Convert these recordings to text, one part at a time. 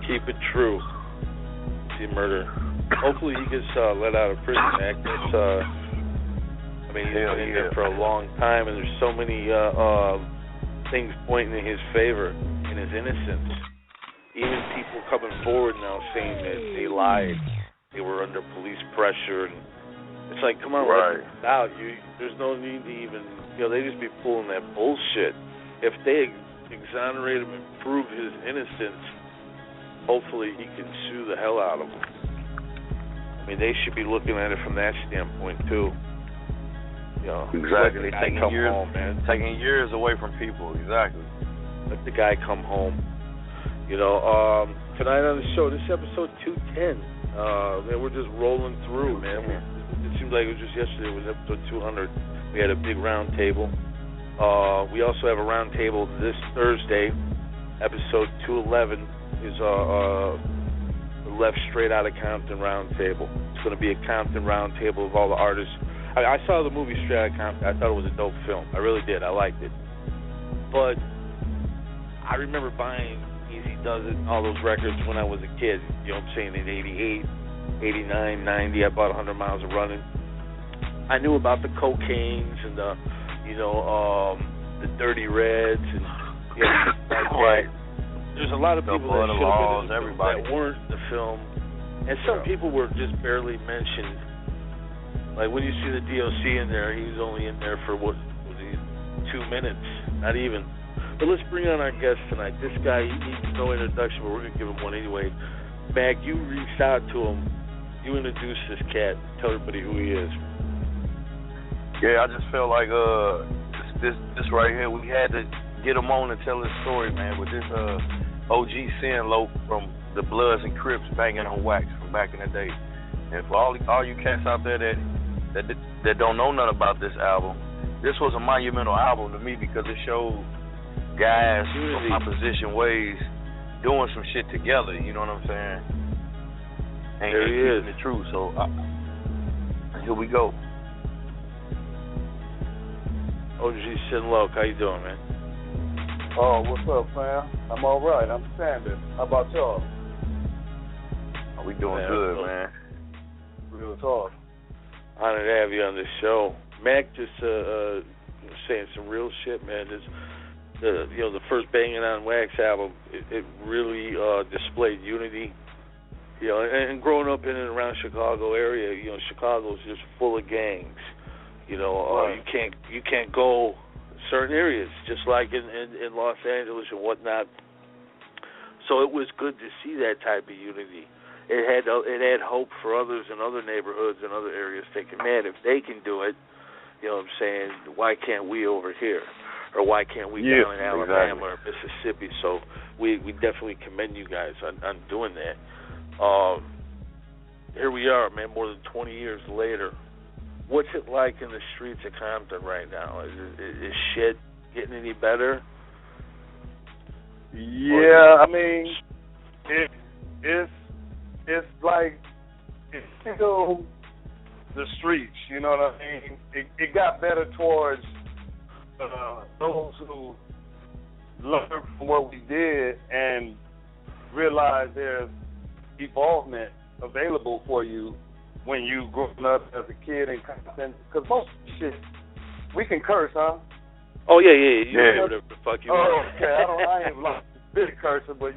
Keep it true. See murder. Hopefully he gets let out of prison, Mac. That's, I mean, he's been in there for a long time, and there's so many things pointing in his favor, in his innocence. Even people coming forward now saying that they lied, they were under police pressure, and it's like, come on, let it out. There's no need to even, they just be pulling that bullshit. If they exonerate him and prove his innocence, hopefully he can sue the hell out of him. I mean, they should be looking at it from that standpoint too. Exactly. Taking years away from people. Exactly. Let the guy come home. Tonight on the show, this is episode 210. Man, we're just rolling through, man. It seems like it was just yesterday. It was episode 200. We had a big round table. We also have a round table this Thursday. Episode 211 is the Left Straight Outta Compton round table. It's going to be a Compton round table of all the artists. I saw the movie Straight Outta Compton. I thought it was a dope film. I really did. I liked it. But I remember buying Eazy-Does It, all those records when I was a kid. You know what I'm saying? In 88, 89, 90, I bought 100 miles of running. I knew about the cocaines and the Dirty Reds and right. There's a lot of people that should have been in the film that weren't in the film, and some people were just barely mentioned. Like when you see the DOC in there, he was only in there for 2 minutes, not even. But let's bring on our guest tonight. This guy, he needs no introduction, but we're gonna give him one anyway. Mag, you reached out to him. You introduced this cat. Tell everybody who he is. Yeah, I just felt like this right here, we had to get him on and tell his story, man. With this OG Sin Low from the Bloods and Crips banging on wax from back in the day. And for all you cats out there that don't know nothing about this album, this was a monumental album to me because it showed guys from opposition ways doing some shit together. You know what I'm saying? And there he is. The truth. So here we go. OG Sin Low, how you doing, man? Oh, what's up, fam? I'm all right. I'm standing. How about y'all? We doing good, man. Real talk. Honored to have you on the show. Mac just saying some real shit, man. The first Banging on Wax album, it really displayed unity. And growing up in and around Chicago area, Chicago's just full of gangs. You can't go certain areas, just like in Los Angeles and whatnot. So it was good to see that type of unity. It had hope for others in other neighborhoods and other areas, thinking, man, if they can do it, you know what I'm saying, why can't we over here? Or why can't we down in Alabama or Mississippi? So we definitely commend you guys on doing that. Here we are, man, more than 20 years later. What's it like in the streets of Compton right now? Is shit getting any better? Yeah, I mean, it's like it's still the streets. You know what I mean? It got better towards those who learned from what we did and realized there's evolvement available for you when you growing up as a kid in Compton, because most shit, we can curse, huh? Oh, yeah. You can whatever the fuck you want. Oh, okay. I ain't like a big cursor, but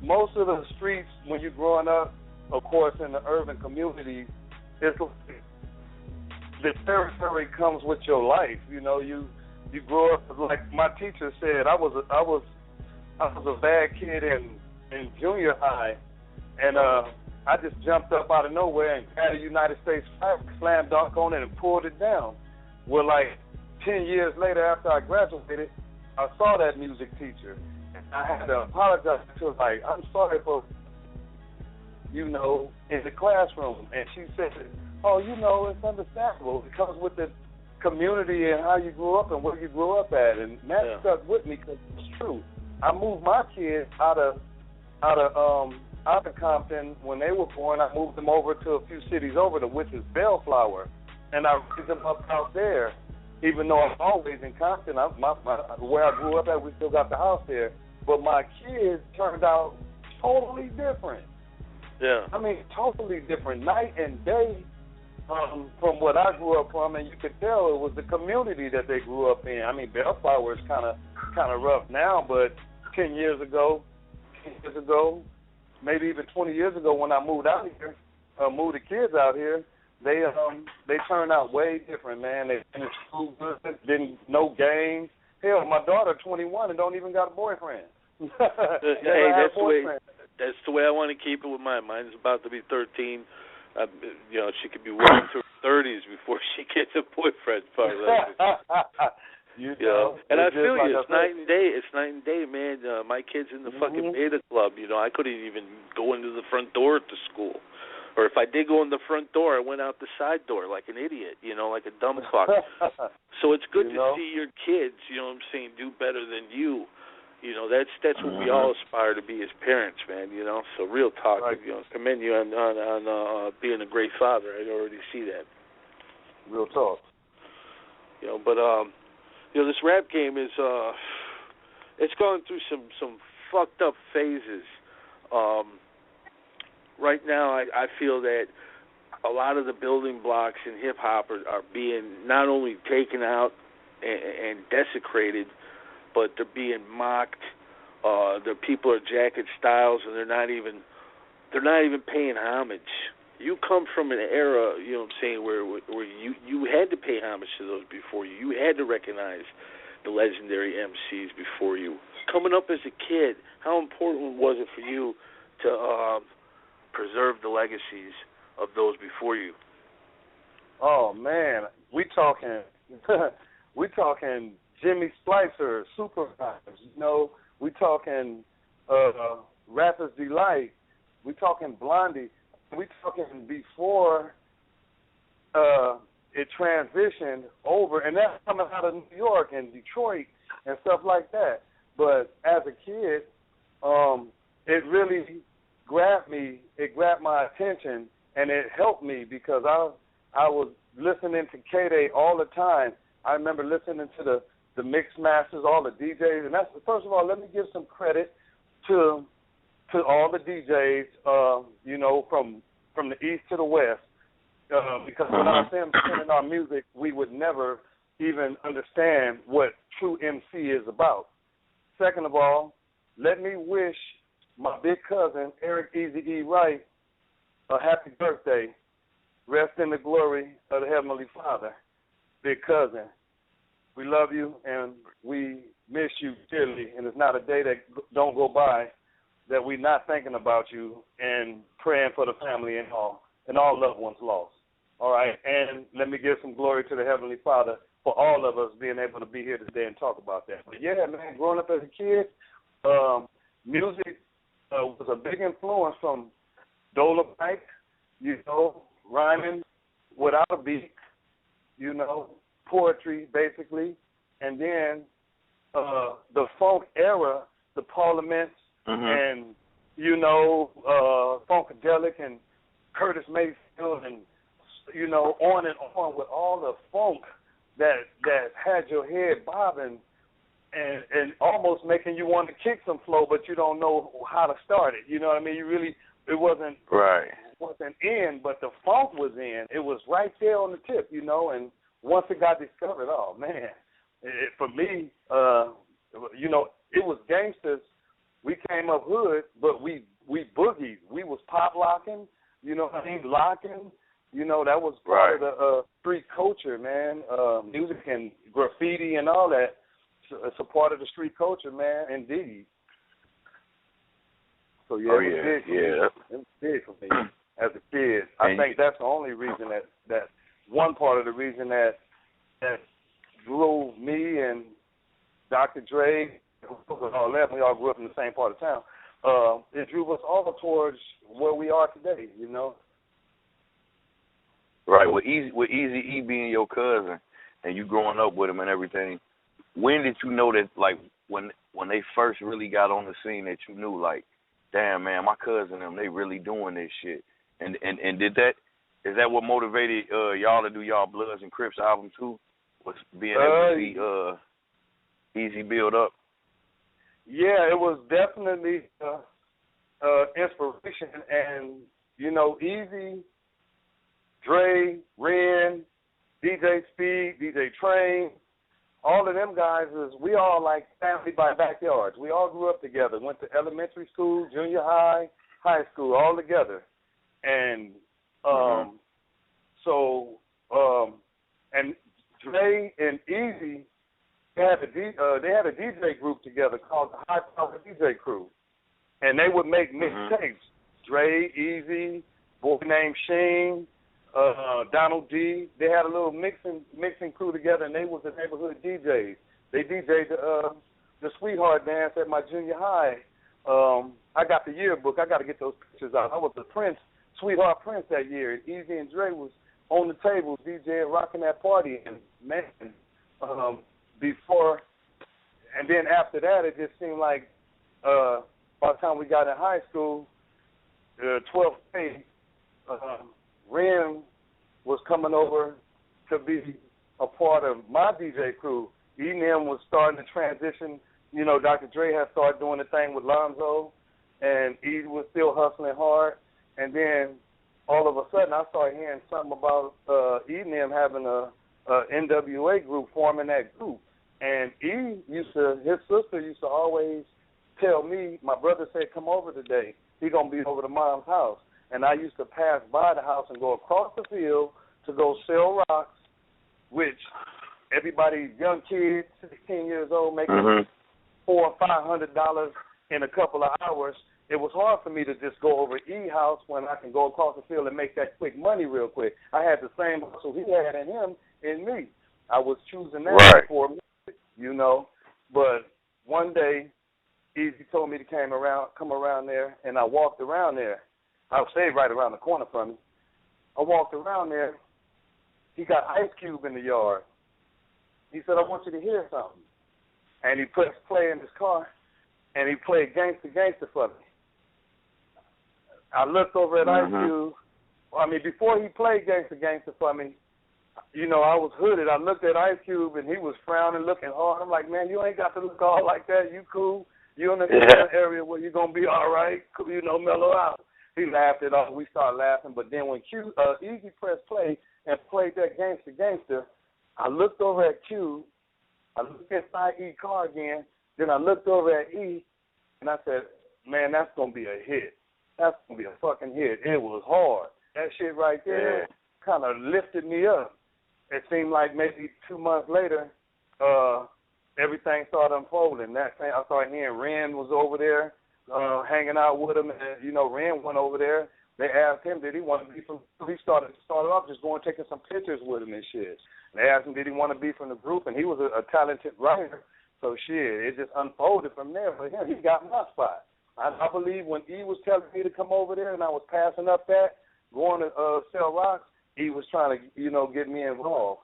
most of the streets, when you're growing up, of course, in the urban communities, it's like the territory comes with your life. You grow up, like my teacher said, I was a bad kid in junior high, and I just jumped up out of nowhere and had a United States flag, slam dunk on it, and pulled it down. Well, like 10 years later, after I graduated, I saw that music teacher. And I had to apologize to her, like, I'm sorry for, in the classroom. And she said, oh, it's understandable. It comes with the community and how you grew up and where you grew up at. And that stuck with me because it's true. I moved my kids out of Compton when they were born. I moved them over to a few cities over, which is Bellflower, and I raised them up out there. Even though I'm always in Compton, where I grew up at, we still got the house there. But my kids turned out totally different. Yeah. I mean, totally different, night and day. From what I grew up from, and you could tell it was the community that they grew up in. I mean, Bellflower is kind of rough now, but 10 years ago, maybe even 20 years ago, when I moved out here, moved the kids out here, they turned out way different, man. They finished school good, didn't no games. Hell, my daughter 21 and don't even got a boyfriend. Hey, that's the way I want to keep it with mine. Mine's about to be 13. She could be well into her 30s before she gets a boyfriend. And I feel you. It's night and day. It's night and day, man. My kid's in the fucking beta club. I couldn't even go into the front door at the school. Or if I did go in the front door, I went out the side door like an idiot, like a dumb fuck. So it's good to see your kids, do better than you. That's what we all aspire to be as parents, man, So real talk, right. Commend you on being a great father. I already see that. Real talk. But this rap game is it's going through some fucked up phases. Right now I feel that a lot of the building blocks in hip hop are being not only taken out and desecrated, but they're being mocked. The people are jacking styles, and they're not even paying homage. You come from an era, where you had to pay homage to those before you. You had to recognize the legendary MCs before you. Coming up as a kid, how important was it for you to preserve the legacies of those before you? Oh man, we talking Jimmy Splicer, Super Vibes, we talking Rapper's Delight, we talking Blondie, we talking before it transitioned over, and that's coming out of New York and Detroit and stuff like that. But as a kid, it really grabbed my attention, and it helped me because I was listening to K-Day all the time. I remember listening to the mix masters, all the DJs, and that's, first of all, let me give some credit to all the DJs, from the east to the west, because without them sending our music, we would never even understand what true MC is about. Second of all, let me wish my big cousin, Eric Eazy-E Wright, a happy birthday. Rest in the glory of the Heavenly Father. Big cousin, we love you and we miss you dearly, and it's not a day that don't go by that we're not thinking about you and praying for the family and all loved ones lost. All right, and let me give some glory to the Heavenly Father for all of us being able to be here today and talk about that. But yeah, man, growing up as a kid, music was a big influence from Dolomite, rhyming without a beat, poetry basically, and then the funk era, the Parliaments, and Funkadelic and Curtis Mayfield, and on and on with all the funk that had your head bobbing and almost making you want to kick some flow, but you don't know how to start it. You know what I mean? It wasn't right. It wasn't in, but the funk was in. It was right there on the tip, and once it got discovered, oh man, for me, it was gangsters. We came up hood, but we boogied. We was pop locking, locking. That was part of the street culture, man. Music and graffiti and all that. It's a part of the street culture, man, indeed. So, yeah, it was big for me as a kid. I think that's the only reason that one part of the reason that drew me and Dr. Dre, all that, we all grew up in the same part of town, it drew us all towards where we are today, Right, with Eazy-E being your cousin and you growing up with him and everything, when did you know that, like, when they first really got on the scene that you knew, like, damn, man, my cousin and them, they really doing this shit? And is that what motivated y'all to do y'all Bloods and Crips album too? Was being able to see Eazy build up? Yeah, it was definitely inspiration. And, you know, Eazy, Dre, Ren, DJ Speed, DJ Train, all of them guys, we all like family by backyards. We all grew up together, went to elementary school, junior high, high school, all together. And and Dre and Eazy, they had a DJ group together called the High Power DJ Crew. And they would make mixtapes. Dre, Eazy, boy named Sheen, Donald D. They had a little mixing crew together, and they was the neighborhood DJs. They DJ'd the Sweetheart Dance at my junior high. I got the yearbook. I got to get those pictures out. I was the Sweetheart Prince that year. And Eazy and Dre was on the table, DJing, rocking that party. And, man, before, and then after that, it just seemed like by the time we got in high school, 12th grade, Ren was coming over to be a part of my DJ crew. E&M was starting to transition. You know, Dr. Dre had started doing the thing with Lonzo, and E was still hustling hard. And then all of a sudden, I started hearing something about E&M having a NWA group, forming that group. And his sister used to always tell me, my brother said, come over today. He's going to be over to Mom's house. And I used to pass by the house and go across the field to go sell rocks, which everybody, young kids, 16 years old, making $400 or $500 in a couple of hours. It was hard for me to just go over E house when I can go across the field and make that quick money real quick. I had the same hustle he had in him in me. I was choosing that for me, you know. But one day, Eazy told me to come around there, and I walked around there. I stayed right around the corner from me. I walked around there. He got Ice Cube in the yard. He said, I want you to hear something. And he pressed play in his car, and he played Gangsta Gangsta for me. I looked over at Ice Cube. I mean, before he played Gangsta Gangsta for me, you know, I was hooded. I looked at Ice Cube, and he was frowning, looking hard. I'm like, man, you ain't got to look all like that. You cool. You in the area where you're going to be all right. You know, mellow out. He laughed it off. We started laughing. But then when Eazy pressed play and played that Gangsta Gangsta, I looked over at Q. I looked inside E car again. Then I looked over at E, and I said, man, that's going to be a hit. That's going to be a fucking hit. It was hard. That shit right there kind of lifted me up. It seemed like maybe 2 months later, everything started unfolding. That thing, I started hearing Ren was over there hanging out with him, and, you know, Ren went over there. They asked him, did he want to be from, he started off just going taking some pictures with him and shit. And they asked him, did he want to be from the group, and he was a talented writer. So shit, it just unfolded from there. But yeah, he got my spot. I believe when E was telling me to come over there and I was passing up that, going to sell rocks, he was trying to, you know, get me involved.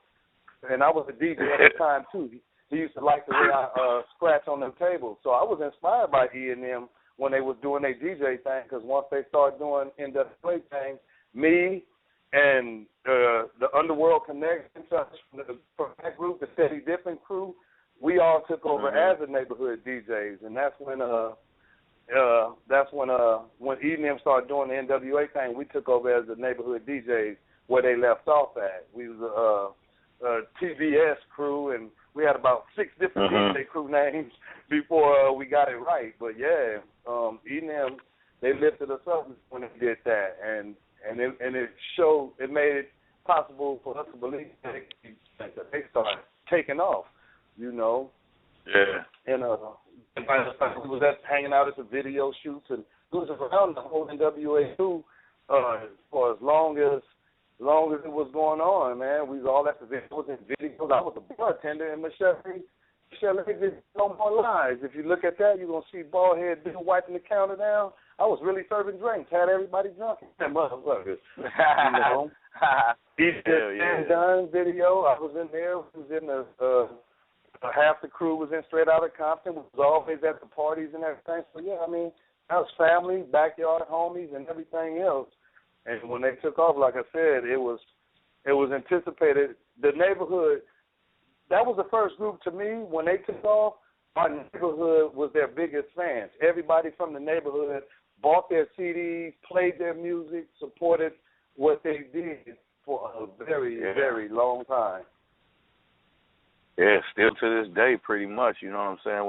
And I was a DJ at the time, too. He used to like the way I scratch on them tables. So I was inspired by E and them when they was doing their DJ thing, because once they started doing NWA things, me and the Underworld Connection from that group, the Steady Dipping crew, we all took over as the neighborhood DJs. And that's when when E and them started doing the NWA thing, we took over as the neighborhood DJs where they left off at. We was a TBS crew, and we had about 6 different DJ crew names before we got it right. But yeah, E and them, they lifted us up when they did that, and it showed, it made it possible for us to believe that they started taking off, you know. Yeah. And we was hanging out at the video shoots, and we was around the whole NWA too for as long as it was going on, man. We was all at the videos and videos. I was a bartender, and Michelle did No More Lies. If you look at that, you're going to see bald head Bill wiping the counter down. I was really serving drinks, had everybody drunk. Motherfuckers. You know? Eazy-E and N.W.A video, I was in there. We was in the half the crew was in straight out of Compton. We was always at the parties and everything. So, yeah, I mean, that was family, backyard homies, and everything else. And when they took off, like I said, it was anticipated. The neighborhood, that was the first group to me. When they took off, our neighborhood was their biggest fans. Everybody from the neighborhood bought their CDs, played their music, supported what they did for a very, very long time. Yeah, still to this day, pretty much. You know what I'm saying?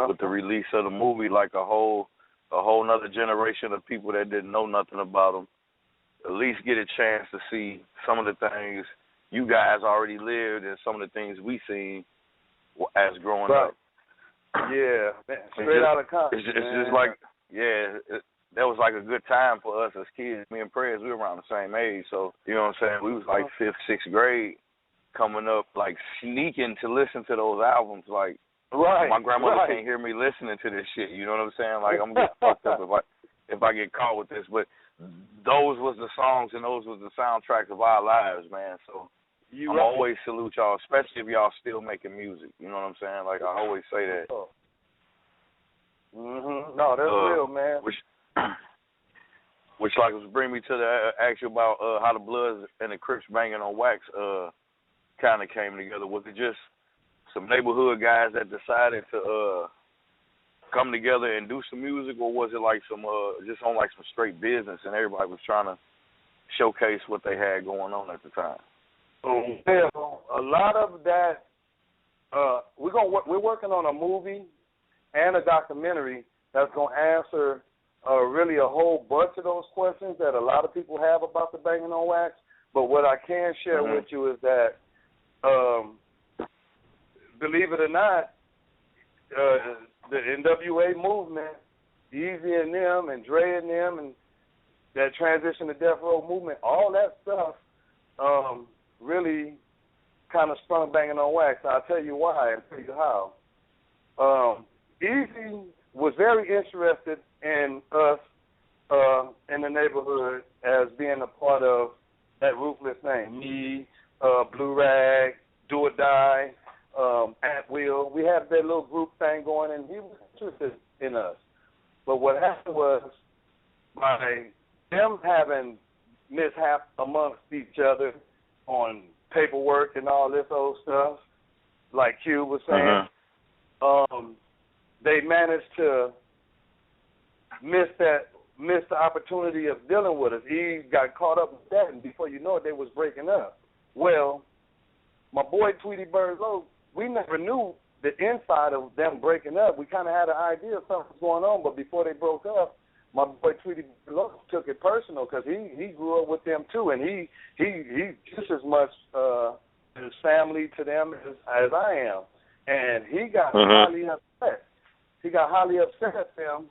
With the release of the movie, like a whole nother generation of people that didn't know nothing about them, at least get a chance to see some of the things you guys already lived and some of the things we seen as growing up. Yeah, man, straight out of Compton. It's just like, that was like a good time for us as kids. Me and Prez, we were around the same age, so you know what I'm saying. We was like 5th, 6th grade, coming up, like sneaking to listen to those albums. Like, my grandmother can't hear me listening to this shit. You know what I'm saying? Like, I'm gonna get fucked up if I get caught with this. But those was the songs and those was the soundtracks of our lives, man. So I'm always salute y'all, especially if y'all still making music. You know what I'm saying? Like, I always say that. No, that's real, man. Which like was bring me to the ask you about how the Bloods and the Crips banging on wax kind of came together. Was it just some neighborhood guys that decided to come together and do some music, or was it like some just on like some straight business and everybody was trying to showcase what they had going on at the time? Well, a lot of that. We're working on a movie and a documentary that's gonna answer really a whole bunch of those questions that a lot of people have about the banging on wax. But what I can share with you is that, believe it or not, the NWA movement, Eazy and N.W.A and them, and that transition to death row movement, all that stuff really kind of sprung banging on wax. I'll tell you why and tell you how. Eazy was very interested in us in the neighborhood as being a part of that ruthless thing. Me, Blue Rag, Do or Die, At Will. We had that little group thing going, and he was interested in us. But what happened was, by them having mishap amongst each other on paperwork and all this old stuff, like Q was saying, they managed to miss the opportunity of dealing with us. He got caught up with that, and before you know it, they was breaking up. Well, my boy Tweety Bird Lowe, we never knew the inside of them breaking up. We kind of had an idea of something was going on, but before they broke up, my boy Tweety Bird Lowe took it personal because he grew up with them too, and he just as much his family to them as I am, and he got highly upset. He got highly upset at them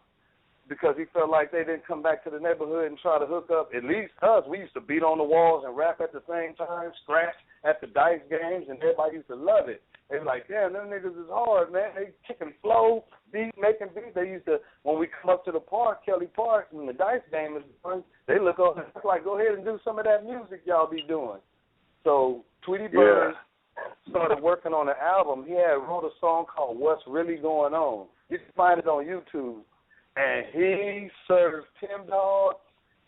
because he felt like they didn't come back to the neighborhood and try to hook up. At least us, we used to beat on the walls and rap at the same time, scratch at the dice games, and everybody used to love it. They were like, damn, them niggas is hard, man. They kicking flow, making beats. They used to, when we come up to the park, Kelly Park, when the dice game is going, they look up and it's like, go ahead and do some of that music y'all be doing. So Tweety Bird started working on an album. He had wrote a song called What's Really Going On. You can find it on YouTube. And he served Tim Dog.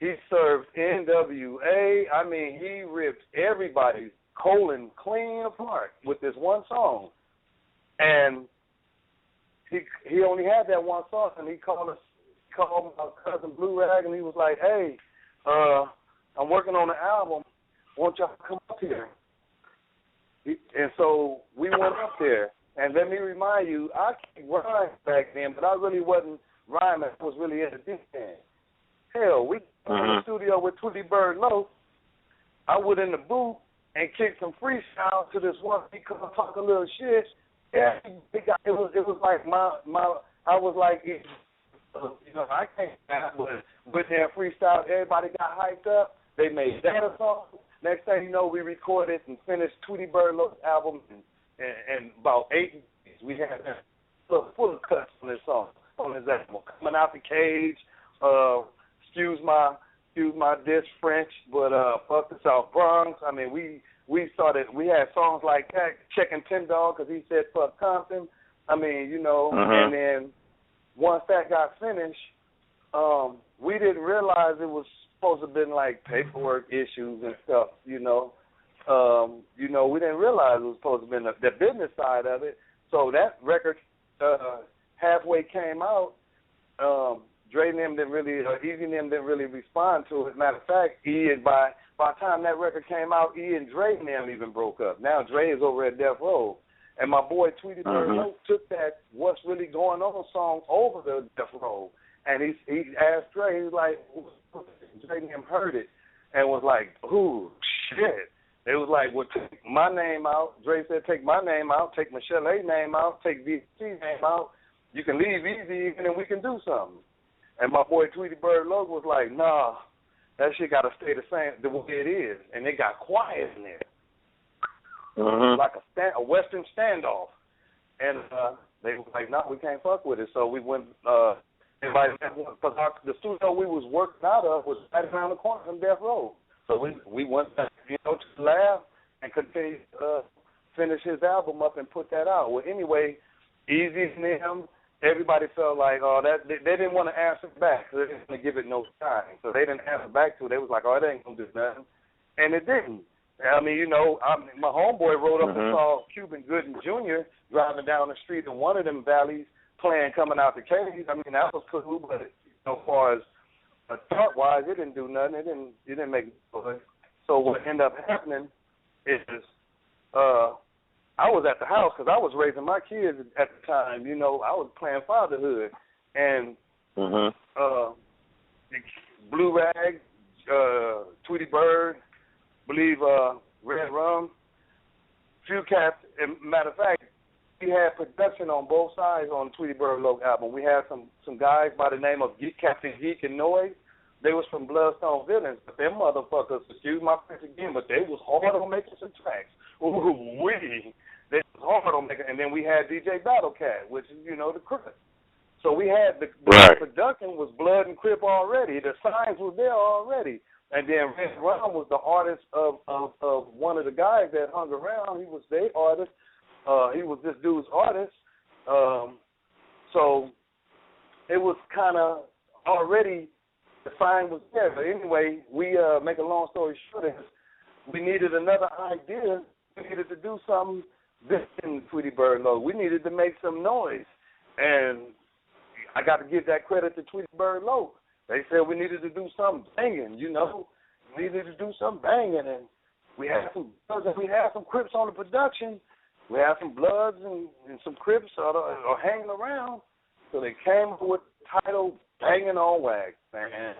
He served NWA. I mean, he ripped everybody colon clean apart with this one song. And he only had that one song, and he called my cousin Blue Rag, and he was like, hey, I'm working on an album. Won't y'all come up here? And so we went up there. And let me remind you, I can't rhyme back then, but I really wasn't rhyming. I was really into this thing. Hell, we went in the studio with Tweety Bird Lowe. I went in the booth and kicked some freestyle to this one. He come talk a little shit. Yeah, it was like I was like, you know, I can't rap, but with their freestyle, everybody got hyped up. They made that a song. Next thing you know, we recorded and finished Tweety Bird Lowe's album. And about 8 days, we had that full of cuts on this song, on his album. Coming Out the Cage, excuse my diss French, but fuck the South Bronx. I mean, we had songs like that, Checking Tim Dog because he said fuck Compton. I mean, you know, and then once that got finished, we didn't realize it was supposed to have been like paperwork issues and stuff, you know. We didn't realize it was supposed to be the business side of it. So that record halfway came out, Dre and them didn't really, Eazy and them didn't really respond to it. Matter of fact, by the time that record came out, E and Dre and them even broke up. Now Dre is over at Death Row. And my boy Tweety Bird took that What's Really Going On song over the Death Row. And he asked Dre, he was like, Dre and them heard it and was like, ooh, shit. It was like, well, take my name out. Dre said, take my name out, take Michelle A's name out, take VC's name out. You can leave Eazy and then we can do something. And my boy Tweety Bird Logan was like, nah, that shit got to stay the same, the way it is. And it got quiet in there. Like a Western standoff. And they were like, no, we can't fuck with it. So we went, invited everyone, because the studio we was working out of was right around the corner from Death Row. So we went back, to the lab and continued to finish his album up and put that out. Well, anyway, Eazy and them, everybody felt like, they didn't want to answer back, so they didn't want to give it no time. So they didn't answer back to it. They was like, it ain't going to do nothing. And it didn't. I mean, my homeboy rode up and saw Cuban Gooding Jr. driving down the street in one of them valleys playing Coming Out the Cage. I mean, that was cool, but as far as thought-wise, it didn't do nothing. It didn't make noise. So what ended up happening is I was at the house because I was raising my kids at the time. I was playing fatherhood. And Blue Rag, Tweety Bird, believe Red Rum, few cats. And matter of fact, we had production on both sides on Tweety Bird Loc album. We had some guys by the name of Captain Geek and Noise. They was from Bloodstone Villains, but them motherfuckers, excuse my French again, but they was hard on making some tracks. Ooh wee, they was hard on making. And then we had DJ Battlecat, which is the Crip. So we had the production was Blood and Crip already. The signs was there already. And then Red Rum was the artist of one of the guys that hung around. He was their artist. He was this dude's artist. So it was kind of already, the sign was there. But anyway, we make a long story short, we needed another idea. We needed to do something different in Tweety Bird Loc. We needed to make some noise. And I got to give that credit to Tweety Bird Loc. They said we needed to do something banging, We needed to do something banging, and we had some Bloods and we had some Crips on the production. We had some Bloods and some Crips are hanging around. So they came up with the title Banging on Wax, man.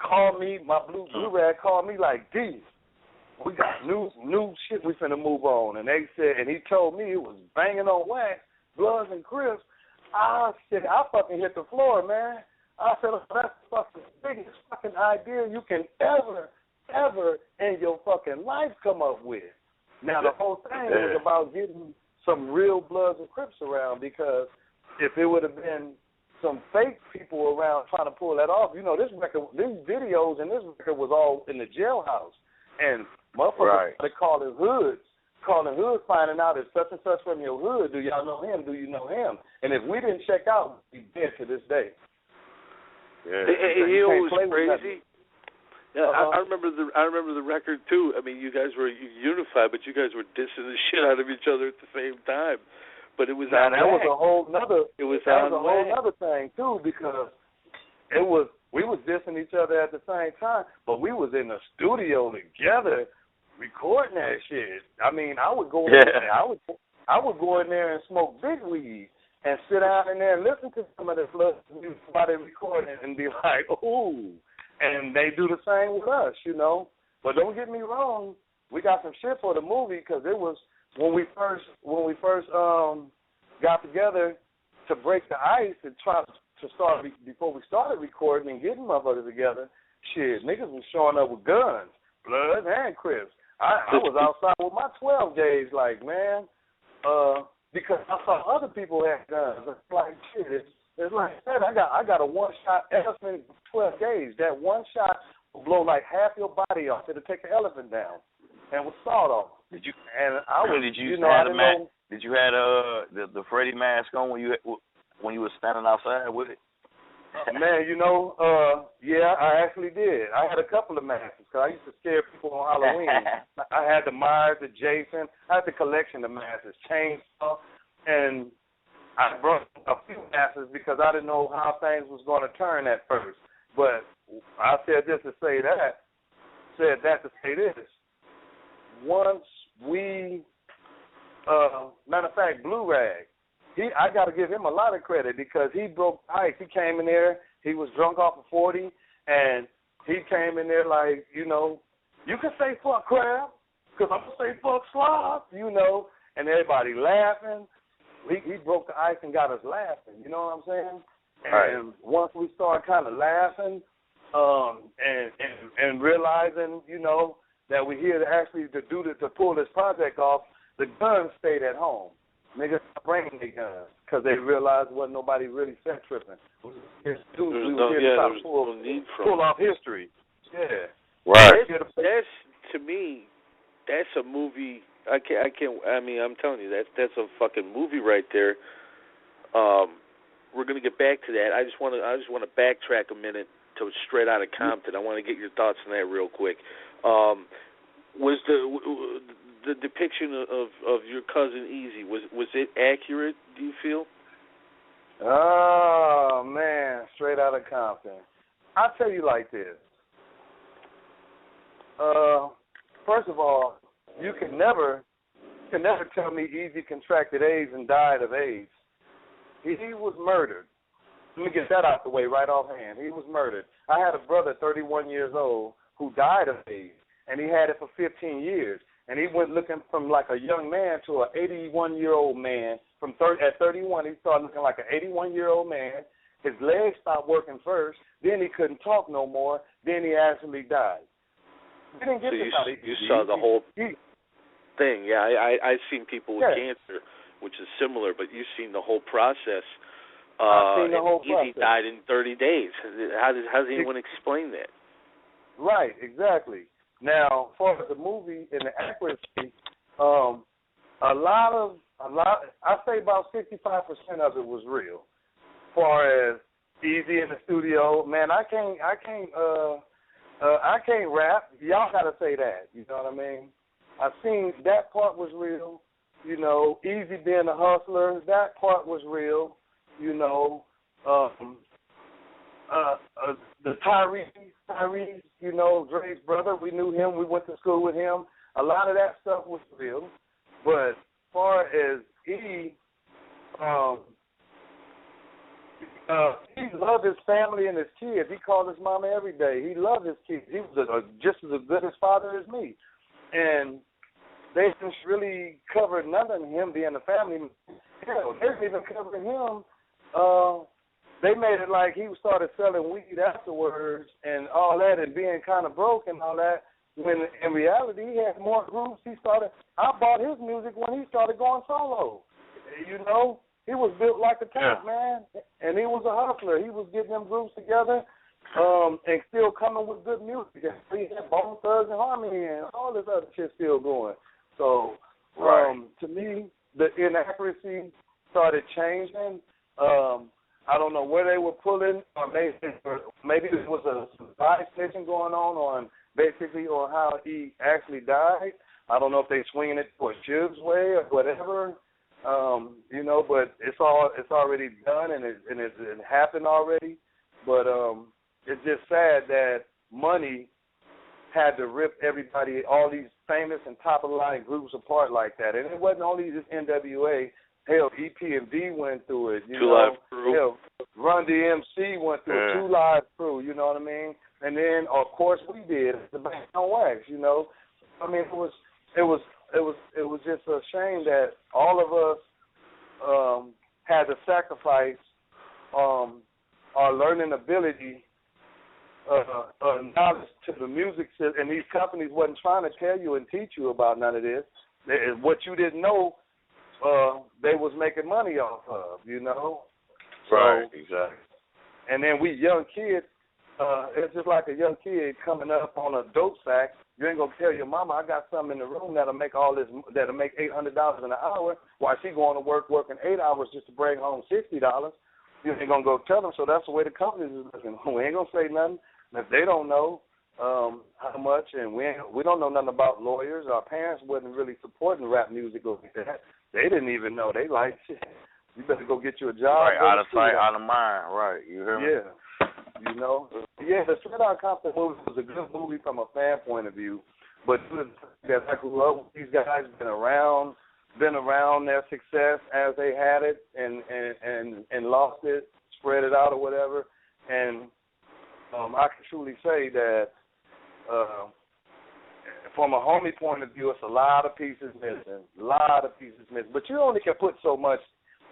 Called me, my Blue Rag called me like, D, we got new shit we finna move on. And they said, and he told me it was Banging on Wax, Bloods and Crips. I fucking hit the floor, man. I said, that's the fucking biggest fucking idea you can ever in your fucking life come up with. Now, the whole thing was about getting some real Bloods and Crips around, because if it would have been some fake people around trying to pull that off, this record, these videos and this record was all in the jailhouse. And motherfuckers started calling hoods, finding out it's such and such from your hood. Do y'all know him? Do you know him? And if we didn't check out, we'd be dead to this day. Yeah. It was crazy. Yeah, I remember the record too. I mean, you guys were unified, but you guys were dissing the shit out of each other at the same time. But it was that was a whole nother. It was a whole other thing too, because we was dissing each other at the same time, but we was in the studio together recording that shit. I mean, I would go in there, I would go in there and smoke big weed and sit down in there and listen to some of the music while they recording and be like, ooh. And they do the same with us, But don't get me wrong, we got some shit for the movie, because it was when we first got together to break the ice and try to start before we started recording and getting motherfuckers together. Shit, niggas was showing up with guns, Bloods and Crips. I was outside with my 12 gauge, like, man, because I saw other people had guns. It's like, shit, it's like I said, I got a one-shot elephant 12 gauge. That one shot will blow like half your body off. It'll take an elephant down and with sawed off. Did you have the Freddy mask on when you were standing outside with it? Man, yeah, I actually did. I had a couple of masks because I used to scare people on Halloween. I had the Myers, the Jason. I had the collection of masks, Chainsaw, and I brought a few answers because I didn't know how things was going to turn at first. But I said this to say that, said that to say this. Once we, matter of fact, Blue Rag, I got to give him a lot of credit because he broke ice. He came in there, he was drunk off of 40, and he came in there like, you know, you can say fuck crab, because I'm going to say fuck slob, you know, and everybody laughing. He broke the ice and got us laughing, you know what I'm saying? And once we started kind of laughing and realizing, you know, that we're here to actually to pull this project off, the guns stayed at home. Niggas bringing their guns because they realized wasn't nobody really set tripping. We were here to pull off history. Yeah. Right. That's to me, that's a movie. I can't. I mean, I'm telling you, that's a fucking movie right there. We're gonna get back to that. I just want to backtrack a minute to Straight Outta Compton. I want to get your thoughts on that real quick. Was the depiction of your cousin Eazy, was it accurate, do you feel? Oh man, Straight Outta Compton. I'll tell you like this. First of all, you can never tell me Eazy contracted AIDS and died of AIDS. He was murdered. Let me get that out the way right offhand. He was murdered. I had a brother, 31 years old, who died of AIDS, and he had it for 15 years. And he went looking from like a young man to an 81-year-old man. At 31, he started looking like an 81-year-old man. His legs stopped working first. Then he couldn't talk no more. Then he actually died. We didn't get you saw the whole thing. Yeah, I've seen people with cancer, which is similar, but you've seen the whole process. I've seen the whole process. Eazy died in 30 days. How does anyone explain that? Right, exactly. Now, for the movie and the accuracy, I say about 65% of it was real. As far as Eazy in the studio, man, I can't rap. Y'all gotta say that. You know what I mean? I seen that part was real. You know, Eazy being a hustler, that part was real. You know, the Tyrese, you know, Dre's brother, we knew him. We went to school with him. A lot of that stuff was real. But as far as he loved his family and his kids. He called his mama every day. He loved his kids. He was just as good a father as me. And they didn't really cover none of him being a family. Hell, they didn't even cover him. They made it like he started selling weed afterwards and all that and being kind of broke and all that, when in reality he had more groups. I bought his music when he started going solo. You know, he was built like a tank, man, and he was a hustler. He was getting them groups together and still coming with good music. He had Bone Thugs and Harmony and all this other shit still going. So to me, the inaccuracy started changing. I don't know where they were pulling, or maybe there was a side station going on basically on how he actually died. I don't know if they swinging it for Jib's way or whatever, you know. But it's already done and it happened already. But it's just sad that money had to rip everybody, all these famous and top of the line groups apart like that. And it wasn't only just NWA. Hell, EPMD went through it. You 2 know? Live Crew. Hell, Run DMC went through it. 2 Live Crew. You know what I mean? And then, of course, we did the Bang on Wax. You know, I mean, it was just a shame that all of us had to sacrifice our learning ability, knowledge to the music system, and these companies wasn't trying to tell you and teach you about none of this. What you didn't know, they was making money off of, you know. Right, exactly. And then we young kids, it's just like a young kid coming up on a dope sack. You ain't gonna tell your mama, I got something in the room that'll make $800 an hour while she going to working 8 hours just to bring home $60. You ain't gonna go tell them. So that's the way the companies is looking. We ain't gonna say nothing if they don't know how much, and we don't know nothing about lawyers. Our parents wasn't really supporting rap music over that. They didn't even know. They like shit. You better go get you a job. Right, out of sight, out of mind. Right, you hear me? Yeah, you know. Yeah, the Straight Outta Compton movie was a good movie from a fan point of view, but that I grew up with these guys, been around their success as they had it, and lost it, spread it out or whatever, and I can truly say that from a homie point of view, it's a lot of pieces missing, but you only can put so much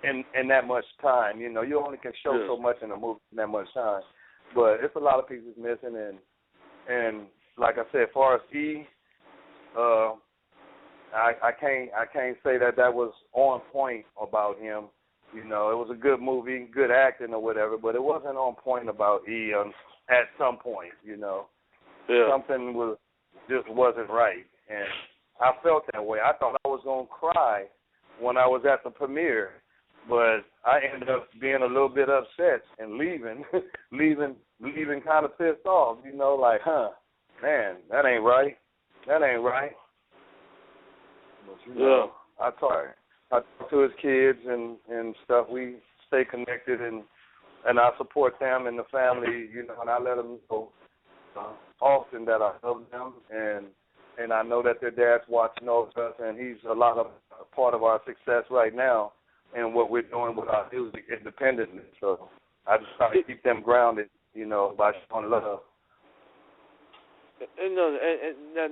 in that much time. You know, you only can show so much in a movie in that much time. But it's a lot of pieces missing, and like I said, as far as E, I can't say that was on point about him. You know, it was a good movie, good acting or whatever, but it wasn't on point about E at some point. You know, something just wasn't right, and I felt that way. I thought I was gonna cry when I was at the premiere. But I ended up being a little bit upset and leaving kind of pissed off, you know, like, man, that ain't right. But, you know, I talk to his kids and stuff. We stay connected, and I support them and the family, you know, and I let them know often that I love them, and I know that their dad's watching over us, and he's a part of our success right now. And what we're doing with our music independently. So I just try to keep them grounded, you know, by showing love. And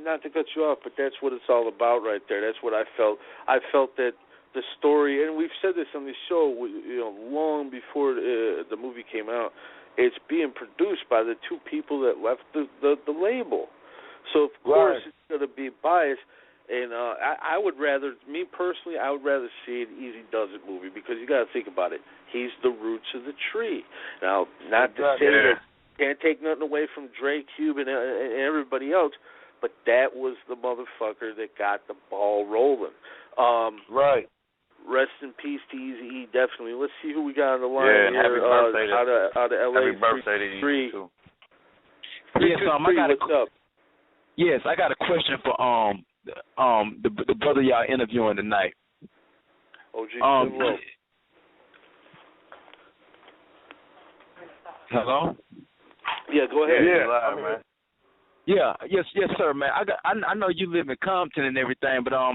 not to cut you off, but that's what it's all about right there. That's what I felt. I felt that the story, and we've said this on this show, you know, long before the movie came out, it's being produced by the two people that left the label. So, of course, it's going to be biased. And I would rather, me personally, I would rather see an Eazy Does It movie, because you got to think about it. He's the roots of the tree. Now, not to say that can't take nothing away from Dre, Cube, and everybody else, but that was the motherfucker that got the ball rolling. Right. Rest in peace to Eazy-E, definitely. Let's see who we got on the line here. Happy birthday out of LA. Happy birthday to you, too. Yes, what's up? Yes, I got a question for the brother y'all interviewing tonight. OG Hello? Yeah, go ahead. Yeah, man. Yeah, yes, sir, man. I know you live in Compton and everything, but I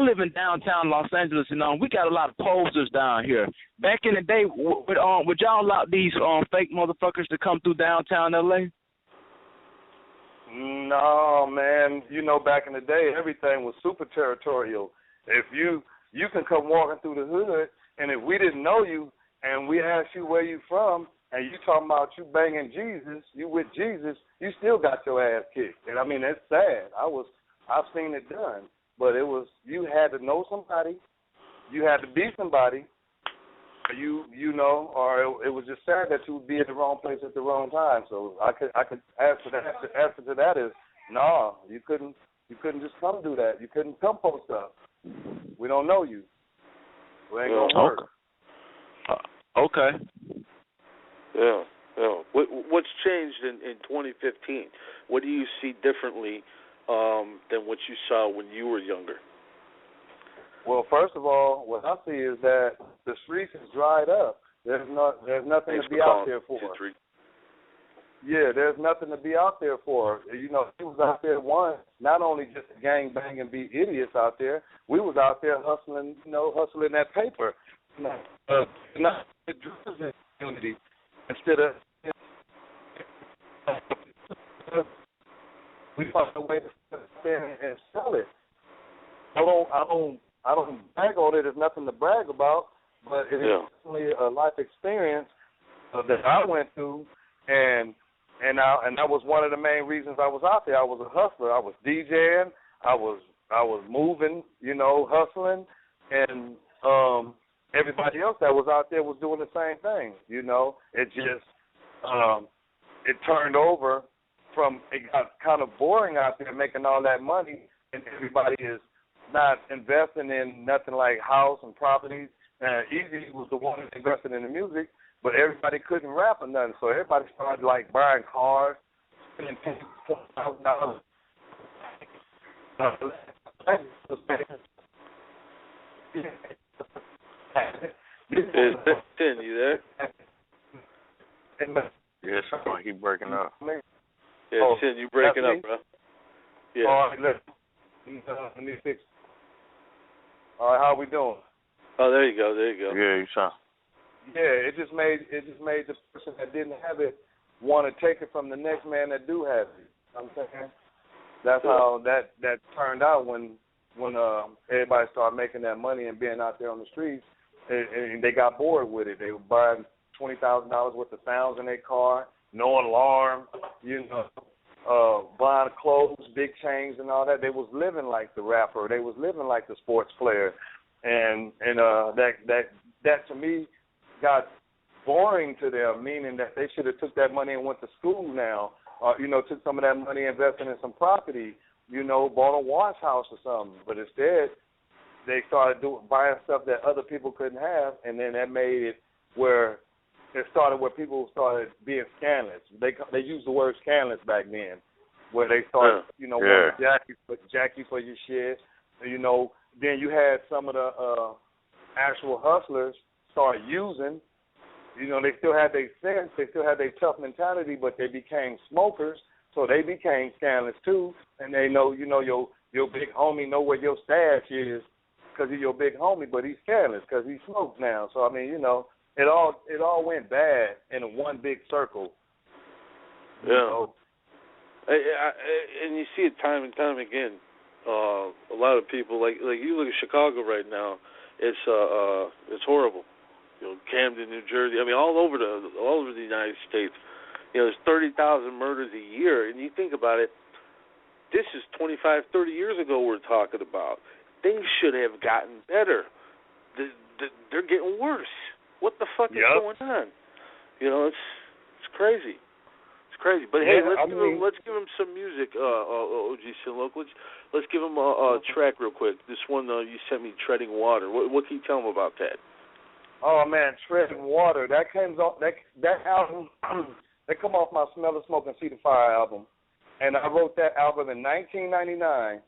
live in downtown Los Angeles, and we got a lot of posters down here. Back in the day, would y'all allow these fake motherfuckers to come through downtown LA? No, man. You know, back in the day, everything was super territorial. If you can come walking through the hood, and if we didn't know you and we asked you where you from, and you talking about you banging Jesus, you with Jesus, you still got your ass kicked. And I mean, it's sad. I've seen it done, but you had to know somebody, you had to be somebody, you know, or it was just sad that you would be at the wrong place at the wrong time. So I could answer that. The answer to that is no. You couldn't just come do that. You couldn't come post up. We don't know you. We ain't gonna work. Okay. Yeah. What's changed in 2015? What do you see differently than what you saw when you were younger? Well, first of all, what I see is that the streets is dried up. There's nothing to be out there for. Yeah, there's nothing to be out there for. You know, he was out there, not only just to gang bang and be idiots out there, we was out there hustling that paper. Not the drugs in the community. Instead of, we found a way to stand and sell it. I don't brag on it. There's nothing to brag about, but it is definitely a life experience that I went through, and that was one of the main reasons I was out there. I was a hustler. I was DJing. I was moving, you know, hustling, and everybody else that was out there was doing the same thing. You know, it just it turned over from, it got kind of boring out there making all that money, and everybody is not investing in nothing like house and properties. Eazy was the one that invested in the music, but everybody couldn't rap or nothing, so everybody started like buying cars, spending $4,000. Tin, you there? Yeah, something like he breaking up. Yeah, Tin, you breaking up, bro. Yeah. All right, let me fix. All right, how we doing? Oh, there you go. Yeah, you sound. Yeah, it just made the person that didn't have it want to take it from the next man that do have it. You know what I'm saying? That's how that turned out when everybody started making that money and being out there on the streets, and they got bored with it. They were buying $20,000 worth of sounds in their car, no alarm, buying clothes, big chains, and all that. They was living like the rapper. They was living like the sports player, and that to me got boring to them, meaning that they should have took that money and went to school now, or, took some of that money, invested in some property, bought a wash house or something. But instead, they started buying stuff that other people couldn't have, and then that made it where it started where people started being scandalous. They used the word scandalous back then, where they started, wanting Jackie for your shit. Then you had some of the actual hustlers start using. They still had their sense, they still had their tough mentality, but they became smokers, so they became scandalous too. And they know, your big homie know where your stash is because he's your big homie, but he's scandalous because he smokes now. So I mean, it all went bad in one big circle. Yeah. And you see it time and time again. A lot of people like you look at Chicago right now. It's horrible. Camden, New Jersey. I mean, all over the United States. There's 30,000 murders a year, and you think about it. This is 25, 30 years ago we're talking about. Things should have gotten better. They're getting worse. What the fuck is going on? It's crazy. It's crazy. But hey, let's give him some music. OG Sinloc. Let's give him a track real quick. This one you sent me, Treading Water. What can you tell him about that? Oh man, Treading Water. That came off that album. That come off my Smell the Smoke and See the Fire album, and I wrote that album in 1999.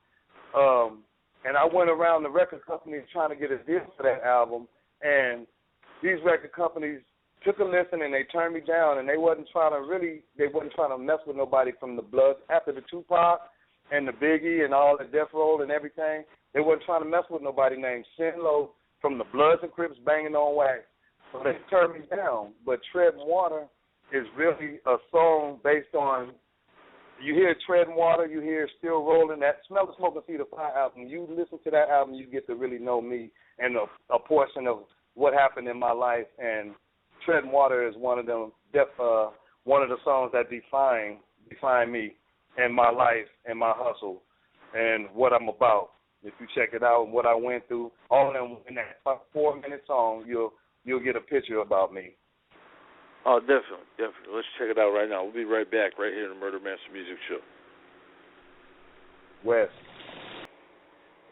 And I went around the record companies trying to get a deal for that album, and these record companies took a listen and they turned me down, and they wasn't trying to mess with nobody from the Bloods after the Tupac and the Biggie and all the Death Row and everything. They wasn't trying to mess with nobody named Sinloc from the Bloods and Crips banging on wax. So they turned me down. But Treading Water is really a song based on, you hear Treading Water, you hear Still Rolling, that Smell the Smoke and See the Fire album. You listen to that album, you get to really know me and a portion of what happened in my life. And Treading Water is one of the songs that define me and my life and my hustle and what I'm about. If you check it out, what I went through, all of them in that 4-minute song, you'll get a picture about me. Oh, definitely. Let's check it out right now. We'll be right back, right here in the Murder Master Music Show. Wes.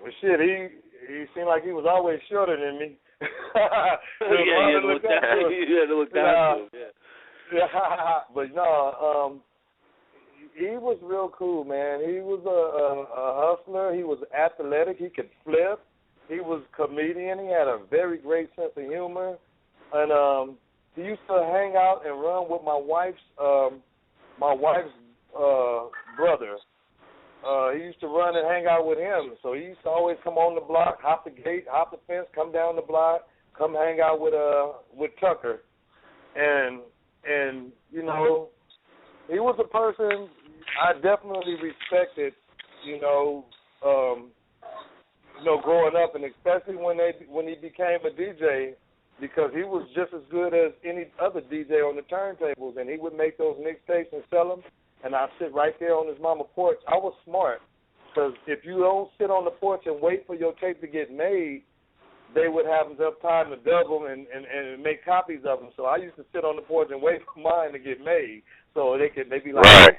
Well, shit, he seemed like he was always shorter than me. You had to look down to him. Yeah. But no, he was real cool, man. He was a hustler. He was athletic. He could flip. He was a comedian. He had a very great sense of humor. And he used to hang out and run with my wife's brother. He used to run and hang out with him. So he used to always come on the block, hop the gate, hop the fence, come down the block, come hang out with Tucker. And he was a person I definitely respected, growing up, and especially when he became a DJ, because he was just as good as any other DJ on the turntables, and he would make those mixtapes and sell them, and I'd sit right there on his mama porch. I was smart, because if you don't sit on the porch and wait for your tape to get made, they would have enough time to dub them and make copies of them. So I used to sit on the porch and wait for mine to get made, so they'd be like, right.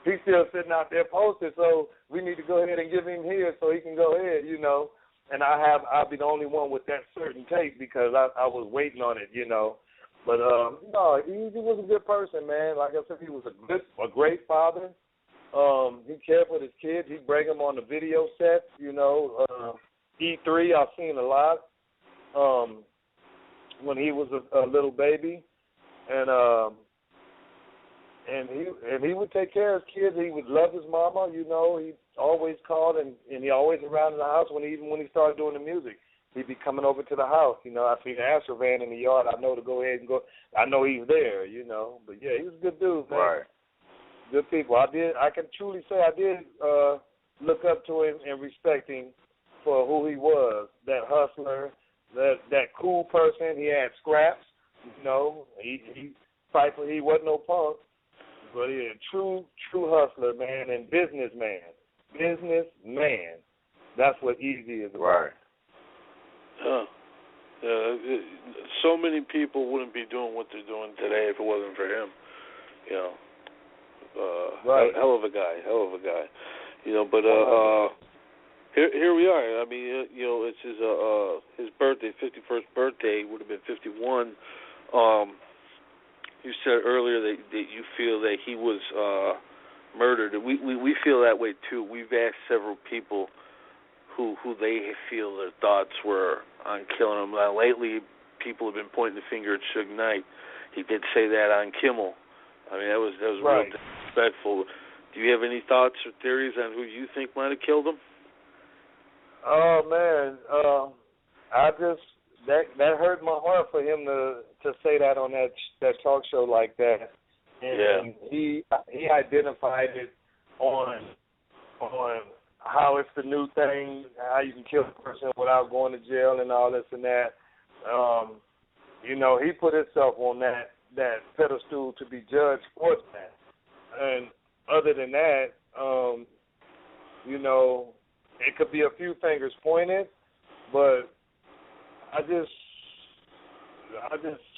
He's still sitting out there posted, so we need to go ahead and give him his so he can go ahead, And I'll be the only one with that certain tape because I was waiting on it, But no, he was a good person, man. Like I said, he was a great father. He cared for his kids. He'd bring them on the video sets, E3. I've seen a lot. when he was a little baby, and he would take care of his kids. He would love his mama, you know. He always called, and he always around in the house when he started doing the music. He'd be coming over to the house, you know. I see the Astro van in the yard. I know to go ahead and go. I know he's there, you know. But yeah, he was a good dude, man. Right. Good people. I can truly say I did look up to him and respect him for who he was. That hustler, that cool person. He had scraps, you know. He wasn't no punk, but he a true hustler, man, and businessman. Businessman. That's what Eazy is about. Right. So many people wouldn't be doing what they're doing today if it wasn't for him. You know, right. Hell of a guy. You know, but here we are. I mean, you know, it's his birthday, 51st birthday. Would have been 51. You said earlier that you feel that he was murdered. We feel that way too. We've asked several people who they feel their thoughts were on killing him. Now, lately, people have been pointing the finger at Suge Knight. He did say that on Kimmel. I mean, that was right. Real disrespectful. Do you have any thoughts or theories on who you think might have killed him? Oh man, that hurt my heart for him to say that on that talk show like that. And he identified it on how it's the new thing, how you can kill a person without going to jail and all this and that. You know, he put himself on that pedestal to be judged for that. And other than that, you know, it could be a few fingers pointed, but I just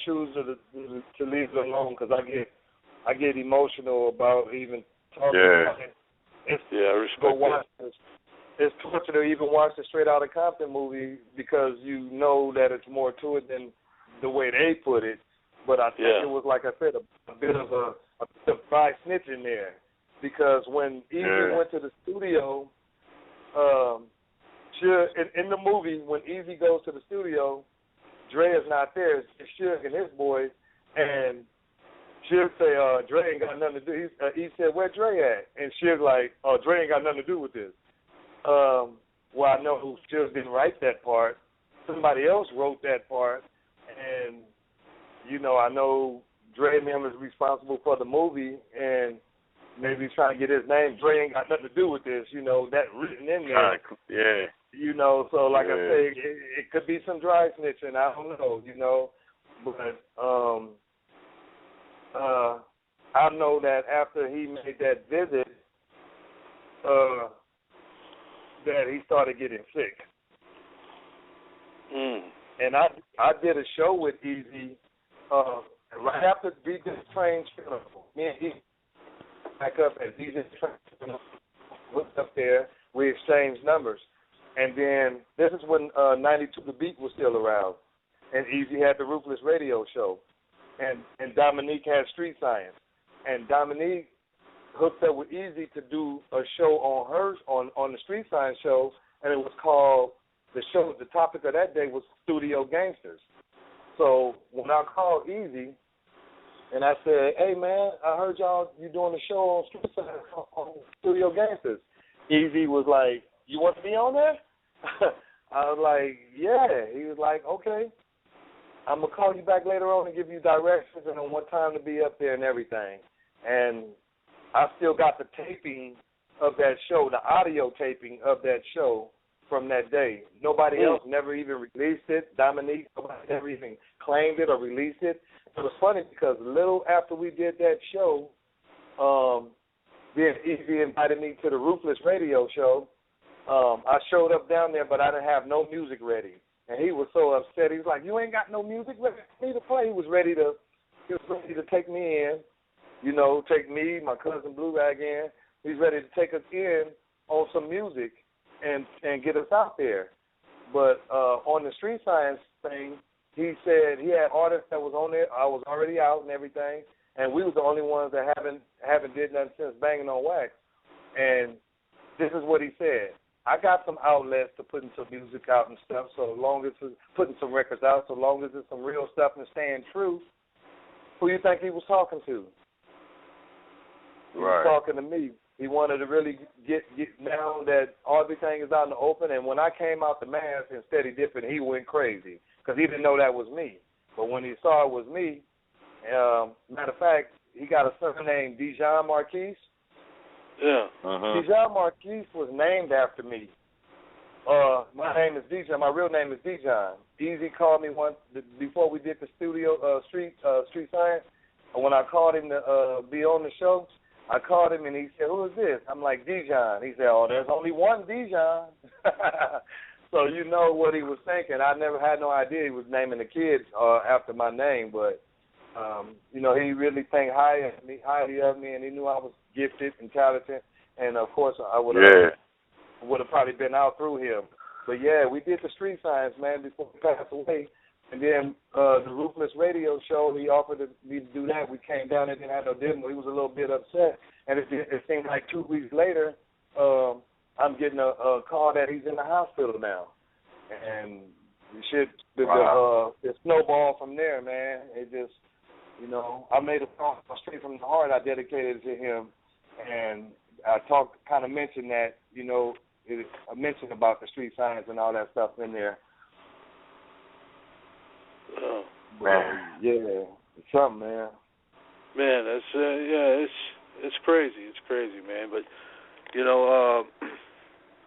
choose to leave it alone because I get emotional about even talking about it. I respect that. It's torture to even watch the Straight Outta Compton movie because you know that it's more to it than the way they put it. But I think it was, like I said, a bit of a dry snitch in there because when Eazy went to the studio, in the movie when Eazy goes to the studio, Dre is not there. It's Suge and his boys, and Suge say, Dre ain't got nothing to do. He said, where Dre at? And Suge like, oh, Dre ain't got nothing to do with this. Well, I know Suge didn't write that part. Somebody else wrote that part, and, you know, I know Dre and him is responsible for the movie, and maybe he's trying to get his name. Dre ain't got nothing to do with this, you know, that written in there. Yeah. You know, so like I say, it could be some dry snitching. I don't know, you know, but I know that after he made that visit, that he started getting sick. And I did a show with Eazy right after Beat This Train's funeral. Me and he back up at Beat This Train's funeral, looked up there, we exchanged numbers. And then this is when 92 The Beat was still around. And Eazy had the Ruthless Radio show. And Dominique had Street Science. And Dominique hooked up with Eazy to do a show on the Street Science show, and it was called, the topic of that day was Studio Gangsters. So when I called Eazy and I said, hey man, I heard you doing a show on Street Science on Studio Gangsters. Eazy was like, you want to be on there? I was like, yeah. He was like, okay. I'm going to call you back later on and give you directions and on what time to be up there and everything. And I still got the taping of that show, the audio taping of that show from that day. Nobody else never even released it. Dominique, nobody ever even claimed it or released it. It was funny because a little after we did that show, then Eazy invited me to the Ruthless Radio show. I showed up down there, but I didn't have no music ready. And he was so upset. He was like, you ain't got no music ready for me to play. He was ready to take me in, you know, take me, my cousin Blue Rag in. He's ready to take us in on some music and get us out there. But on the Street Science thing, he said he had artists that was on there. I was already out and everything, and we was the only ones that haven't did nothing since Banging on Wax. And this is what he said. I got some outlets to putting some music out and stuff. So long as it's putting some records out, so long as it's some real stuff and staying true. Who you think he was talking to? He was talking to me. He wanted to really get now that everything is out in the open. And when I came out the mask and Steady Dipping, he went crazy because he didn't know that was me. But when he saw it was me, matter of fact, he got a son named Dijon Marquise. Yeah. Dijon Marquise was named after me. My name is Dijon. My real name is Dijon. Eazy called me once before we did the studio street science. When I called him to be on the show, I called him and he said, "Who is this?" I'm like, "Dijon." He said, "Oh, there's only one Dijon." So you know what he was thinking. I never had no idea he was naming the kids after my name, but you know, he really think highly of me, and he knew I was gifted and talented, and of course I would have probably been out through him. But yeah, we did the street signs, man, before he passed away. And then the Ruthless Radio show, he offered me to do that. We came down and didn't have no demo. He was a little bit upset. And it seemed like 2 weeks later, I'm getting a call that he's in the hospital now. And it snowballed from there, man. It just, you know, I made a song straight from the heart. I dedicated it to him. And I kind of mentioned that, you know, I mentioned about the street signs and all that stuff in there. Oh. Man, yeah, it's something, man. Man, that's it's crazy. It's crazy, man. But you know,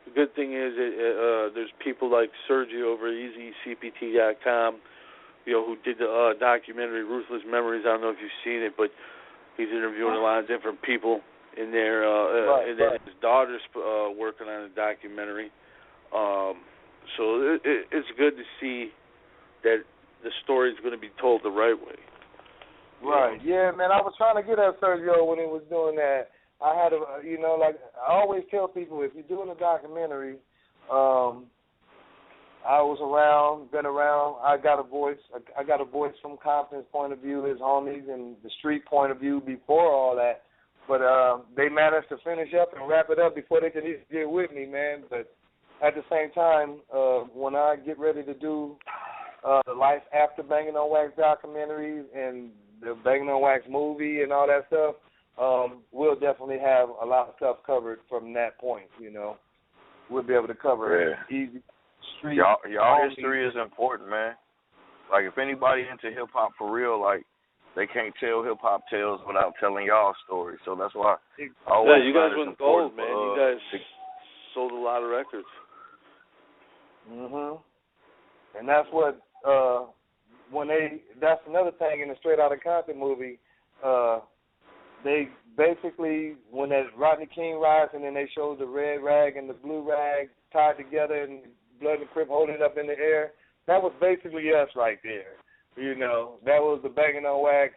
the good thing is there's people like Sergio over at EasyCPT.com, you know, who did the documentary Ruthless Memories. I don't know if you've seen it, but he's interviewing a lot of different people in there. And then his daughter's working on a documentary. So it's good to see that the story's going to be told the right way. Right. Yeah, man, I was trying to get at Sergio when he was doing that. I had to, you know, like I always tell people, if you're doing a documentary, I was been around. I got a voice. I got a voice from Compton's point of view, his homies, and the street point of view before all that. But they managed to finish up and wrap it up before they could even get with me, man. But at the same time, when I get ready to do the Life After Banging on Wax documentaries and the Banging on Wax movie and all that stuff, we'll definitely have a lot of stuff covered from that point, you know. We'll be able to cover easy street. Y'all history is important, man. Like, if anybody into hip-hop for real, like, they can't tell hip-hop tales without telling y'all stories. So that's why I always you guys went gold, man. You guys sold a lot of records. And that's what that's another thing in the Straight Outta Compton movie. They basically, when that Rodney King riots and then they showed the red rag and the blue rag tied together and Blood and Crip holding it up in the air, that was basically us right there. You know, that was the Banging on Wax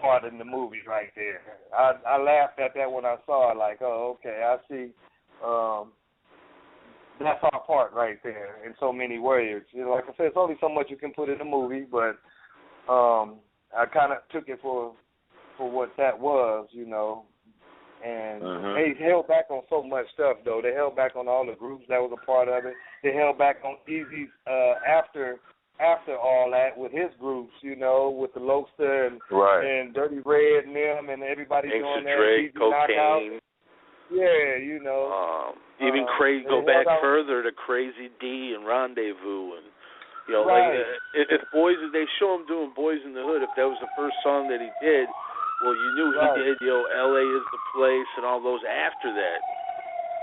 part in the movie right there. I laughed at that when I saw it, like, oh, okay, I see. That's our part right there in so many words. You know, like I said, it's only so much you can put in a movie, but I kind of took it for what that was, you know. And they held back on so much stuff, though. They held back on all the groups that was a part of it. They held back on Eazy's after all that with his groups, you know, with the Lokester and Dirty Red and them and everybody doing that. Drake, Cocaine. Yeah, you know. Even go back further to Crazy D and Rendezvous, and you know, like if they show him doing Boys in the Hood, if that was the first song that he did, well, you knew he did, you know, L.A. is the place and all those after that.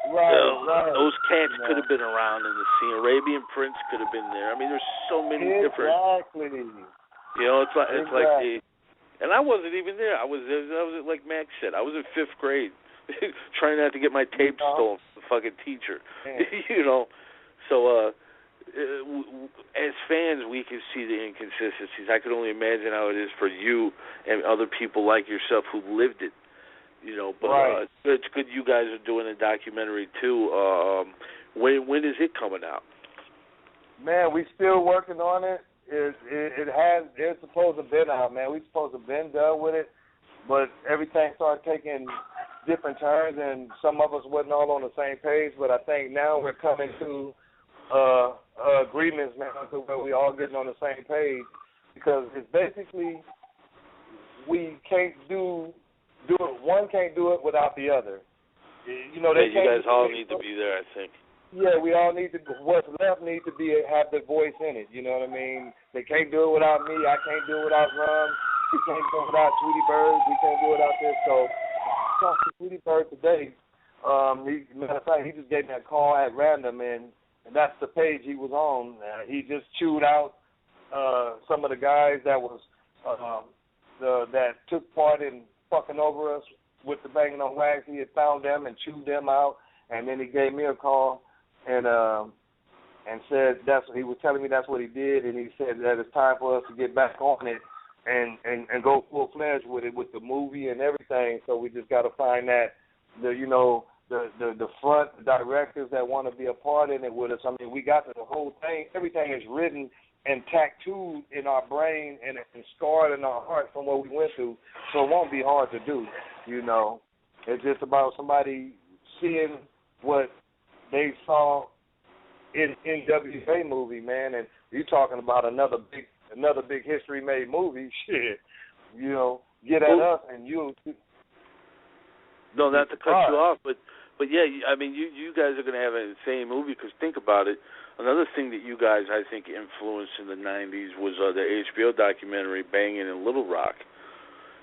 Those cats could have been around in the scene. Arabian Prince could have been there. I mean, there's so many different. You know, it's like and I wasn't even there. I was like Max said, I was in 5th grade. Trying not to get my tape stolen from the fucking teacher. You know, so as fans, we can see the inconsistencies. I could only imagine how it is for you and other people like yourself who lived it. You know, but it's good you guys are doing a documentary too. When is it coming out? Man, we still working on it. It's supposed to been out, man. We supposed to been done with it, but everything started taking different turns, and some of us wasn't all on the same page. But I think now we're coming to agreements now to where we all getting on the same page, because it's basically we can't do it. One can't do it without the other. You know, you guys all need to be there, I think. Yeah, we all need to. What's left needs to be have the voice in it. You know what I mean? They can't do it without me. I can't do it without Rum. We can't do it without Tweety Bird. We can't do it without this. So, talk to Tweety Bird today. Matter of fact, he just gave me a call at random, and that's the page he was on. He just chewed out some of the guys that was that took part in fucking over us with the banging on wax. He had found them and chewed them out, and then he gave me a call and said he was telling me that's what he did, and he said that it's time for us to get back on it and go full fledged with it, with the movie and everything. So we just got to find that the front directors that want to be a part in it with us. I mean, we got the whole thing. Everything is written and tattooed in our brain and scarred in our heart from what we went through. So it won't be hard to do. You know, it's just about somebody seeing what they saw in NWA movie, man. And you talking about another big history-made movie. Shit, you know, get at us and you. No, not to cut you off, but yeah, I mean, you guys are going to have an insane movie, because think about it. Another thing that you guys, I think, influenced in the 90s was the HBO documentary Banging in Little Rock.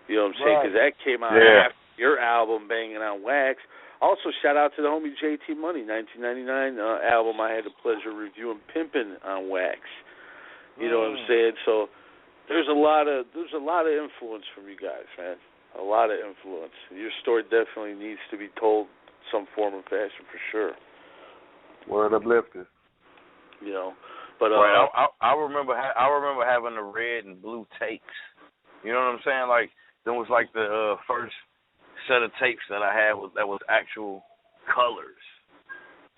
You know what I'm saying? Because that came out after your album, Banging on Wax. Also, shout out to the homie JT Money, 1999 album I had the pleasure of reviewing, Pimpin' on Wax. You know what I'm saying? So there's a lot of influence from you guys, man. A lot of influence. Your story definitely needs to be told some form of fashion for sure. Word uplifted. You know, but right. I remember having the red and blue tapes. You know what I'm saying? Like, there was like the first set of tapes that I had that was actual colors,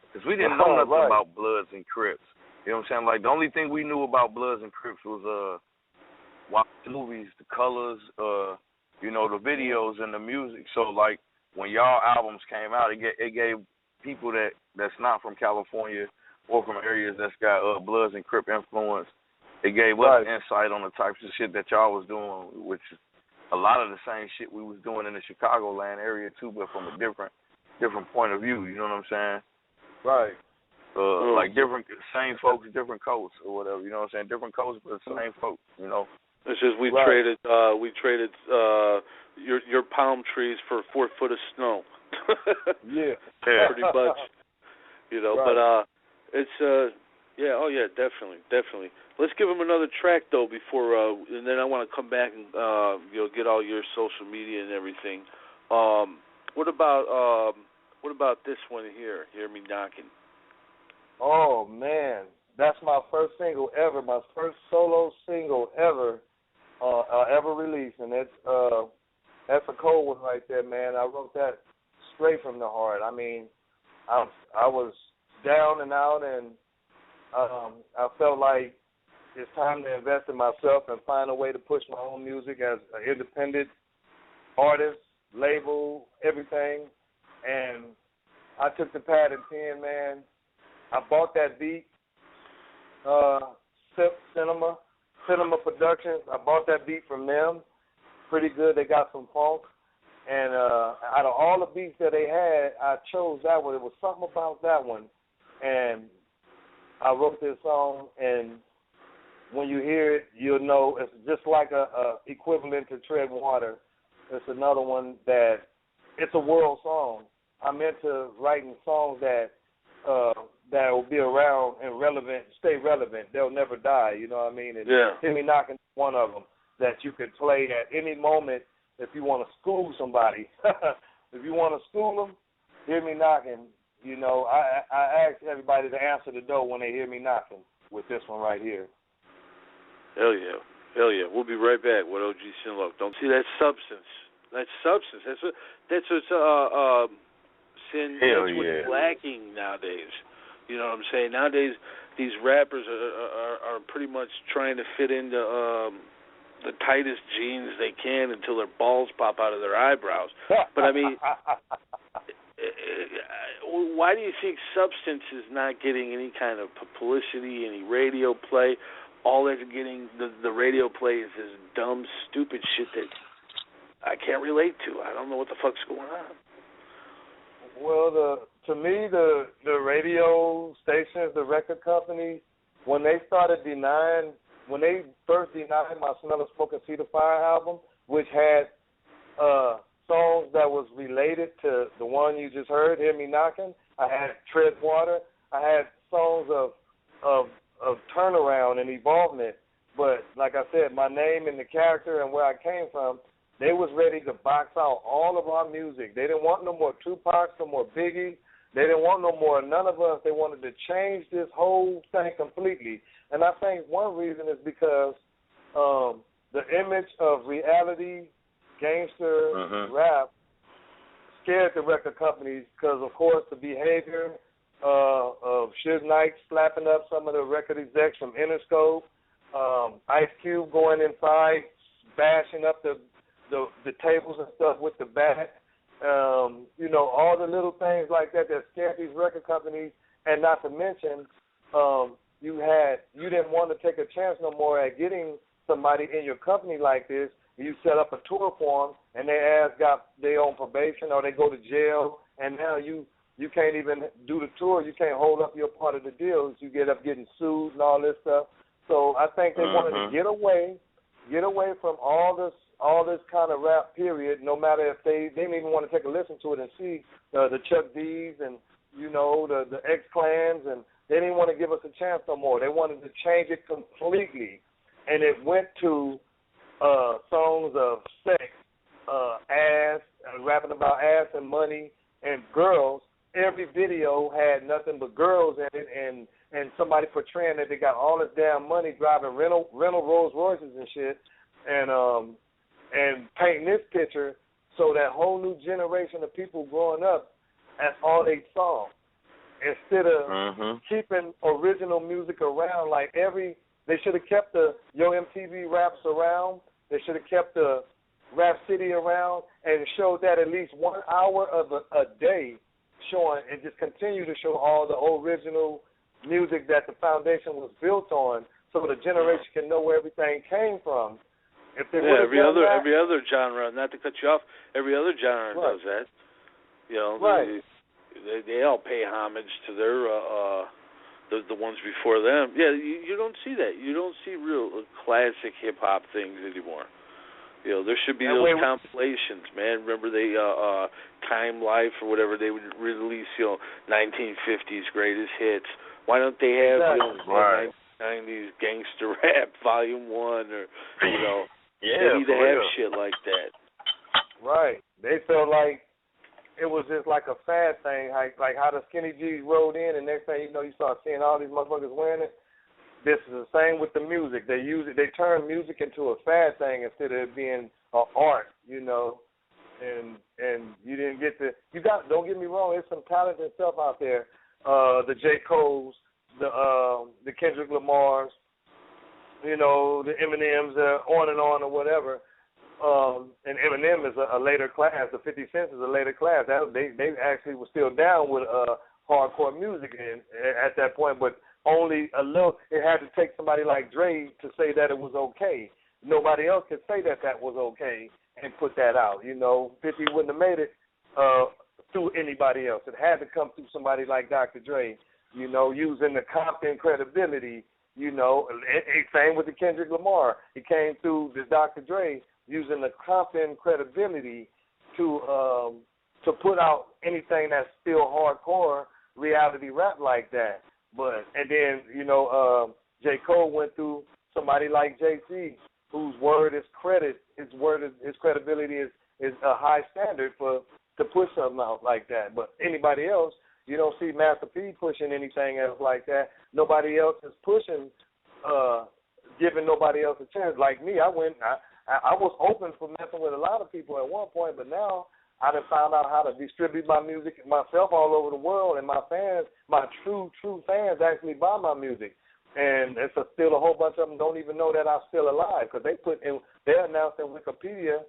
because we didn't know nothing about Bloods and Crips. You know what I'm saying? Like, the only thing we knew about Bloods and Crips was watching the movies, the colors, you know, the videos and the music. So like, when y'all albums came out, it gave people that's not from California or from areas that's got Bloods and Crip influence, it gave us insight on the types of shit that y'all was doing, which is a lot of the same shit we was doing in the Chicagoland area too, but from a different point of view. You know what I'm saying? Right. Like same folks, different coats or whatever. You know what I'm saying? Different coats, but same folks. You know. It's just we traded your palm trees for a 4 foot of snow. Yeah. Pretty much. You know, but it's definitely. Let's give them another track though before, and then I want to come back and get all your social media and everything. What about this one here? Hear Me Knocking. Oh man, that's my first single ever. My first solo single ever released, and that's a cold one right there, man. I wrote that straight from the heart. I mean, I was down and out, and I felt like it's time to invest in myself and find a way to push my own music as an independent artist, label, everything. And I took the pad and pen, man. I bought that beat, Cinema Productions. I bought that beat from them. Pretty good. They got some funk. And out of all the beats that they had, I chose that one. It was something about that one. And I wrote this song, and when you hear it, you'll know it's just like a equivalent to Tread Water. It's another one that it's a world song. I'm into writing songs that will be around and relevant, stay relevant. They'll never die. You know what I mean? And Hear Me Knocking is one of them that you can play at any moment if you want to school somebody. If you want to school them, Hear Me Knocking. You know, I ask everybody to answer the door when they hear me knocking with this one right here. Hell yeah. We'll be right back with OG Sinlock. Don't see that substance. That's what's Sin. Hell that's what's lacking nowadays. You know what I'm saying? Nowadays, these rappers are pretty much trying to fit into the tightest jeans they can until their balls pop out of their eyebrows. But I mean, why do you think substance is not getting any kind of publicity, any radio play? All they're getting, the radio play is this dumb, stupid shit that I can't relate to. I don't know what the fuck's going on. Well, to me, the radio stations, the record companies, when they first denied my Smell of Smoke and See the Fire album, which had songs that was related to the one you just heard, Hear Me Knocking. I had Tread Water. I had songs of turnaround and evolvement. But like I said, my name and the character and where I came from, they was ready to box out all of our music. They didn't want no more Tupac, no more Biggie. They didn't want no more none of us. They wanted to change this whole thing completely. And I think one reason is because the image of reality, gangster rap scared the record companies because, of course, the behavior of Suge Knight slapping up some of the record execs from Interscope, Ice Cube going inside, bashing up the tables and stuff with the bat, all the little things like that scared these record companies, and not to mention you didn't want to take a chance no more at getting somebody in your company like this. You set up a tour for them, and their ass got they on probation or they go to jail, and now you can't even do the tour. You can't hold up your part of the deal. You get up getting sued and all this stuff. So I think they wanted to get away from all this kind of rap, period, no matter if they didn't even want to take a listen to it and see the Chuck D's and, the X-Clans, and they didn't want to give us a chance no more. They wanted to change it completely, and it went to songs of sex, ass, rapping about ass and money and girls. Every video had nothing but girls in it, and somebody portraying that they got all this damn money driving rental Rolls Royces and shit, and painting this picture so that whole new generation of people growing up, that's all they saw. Instead of keeping original music around, they should have kept the Yo MTV Raps around. They should have kept the Rap City around and showed that at least 1 hour of a day showing, and just continue to show all the original music that the foundation was built on, so the generation can know where everything came from. If they every other genre, not to cut you off, every other genre does that. They all pay homage to their the ones before them. Yeah, you don't see that. You don't see real classic hip hop things anymore. There should be those compilations, man. Remember they Time Life or whatever, they would release 1950s greatest hits. Why don't they have 90s gangster rap volume 1 or they need to have shit like that. Right. They felt like it was just like a fad thing, like how the skinny jeans rolled in, and next thing you know, you start seeing all these motherfuckers wearing it. This is the same with the music. They turn music into a fad thing instead of it being an art, and you didn't get don't get me wrong, there's some talented stuff out there. The J. Cole's, the Kendrick Lamar's, the Eminem's, on and on or whatever. And Eminem is a later class. The 50 Cent is a later class. They actually were still down with hardcore music at that point, but only a little. It had to take somebody like Dre to say that it was okay. Nobody else could say that was okay and put that out. 50 wouldn't have made it through anybody else. It had to come through somebody like Dr. Dre, using the Compton credibility, same with the Kendrick Lamar. It came through the Dr. Dre using the Compton credibility to put out anything that's still hardcore reality rap like that. And then, J. Cole went through somebody like Jay-Z, whose word is credit, his credibility is a high standard to push something out like that. But anybody else, you don't see Master P pushing anything else like that. Nobody else is pushing, giving nobody else a chance. Like me, I was open for messing with a lot of people at one point, but now I done found out how to distribute my music myself all over the world, and my fans, my true fans, actually buy my music. And it's still a whole bunch of them don't even know that I'm still alive because they announced in Wikipedia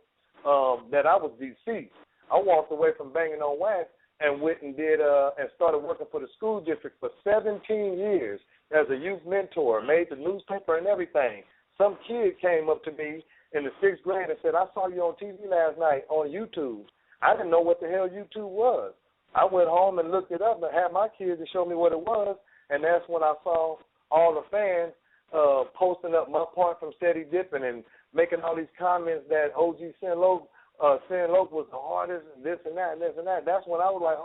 that I was deceased. I walked away from banging on wax and went and and started working for the school district for 17 years as a youth mentor, made the newspaper and everything. Some kid came up to me in the 6th grade and said, I saw you on TV last night on YouTube. I didn't know what the hell YouTube was. I went home and looked it up and had my kids to show me what it was, and that's when I saw all the fans posting up my part from Steady Dipping and making all these comments that OG Sin Loc was the hardest and this and that and this and that. That's when I was like,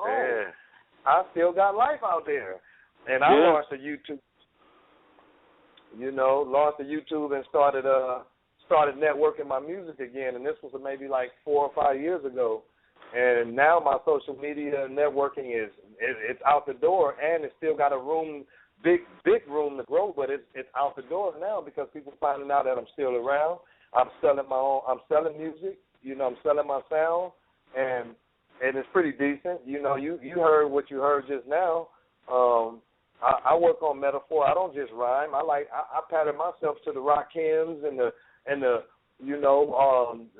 I still got life out there. And I launched a YouTube, launched a YouTube and started networking my music again. And this was maybe like 4 or 5 years ago. And now my social media networking it's out the door, and it's still got a room, big room to grow, but it's out the door now because people finding out that I'm still around. I'm selling music, I'm selling my sound, and it's pretty decent. You heard what you heard just now. I work on metaphor. I don't just rhyme. I pattern myself to the Rakims and the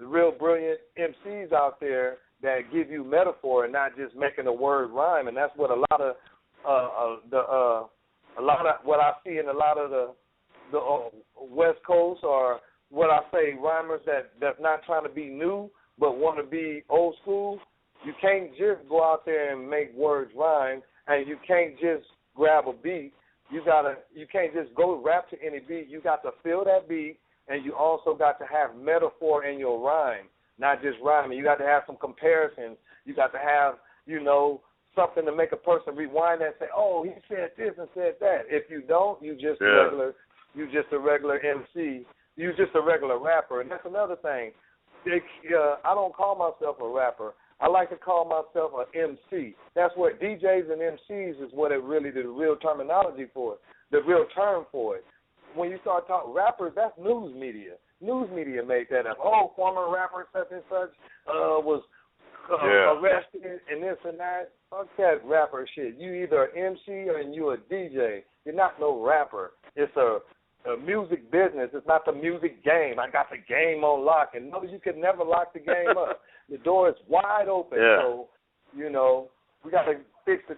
real brilliant MCs out there that give you metaphor and not just making a word rhyme. And that's what a lot of what I see in a lot of the West Coast, or what I say, rhymers that's not trying to be new but want to be old school. You can't just go out there and make words rhyme, and you can't just grab a beat. You can't just go rap to any beat. You got to feel that beat, and you also got to have metaphor in your rhyme, not just rhyming. You got to have some comparisons. You got to have, something to make a person rewind and say, oh, he said this and said that. If you don't, you just a regular MC. You just a regular rapper. And that's another thing. I don't call myself a rapper. I like to call myself an MC. That's what DJs and MCs is what it really, the real terminology for it, the real term for it. When you start talking rappers, that's news media. News media made that up. Oh, former rapper such and such was arrested and this and that. Fuck that rapper shit. You either an MC or you a DJ. You're not no rapper. It's a music business. It's not the music game. I got the game on lock. And no, you can never lock the game up. The door is wide open. Yeah. So, we got to fix the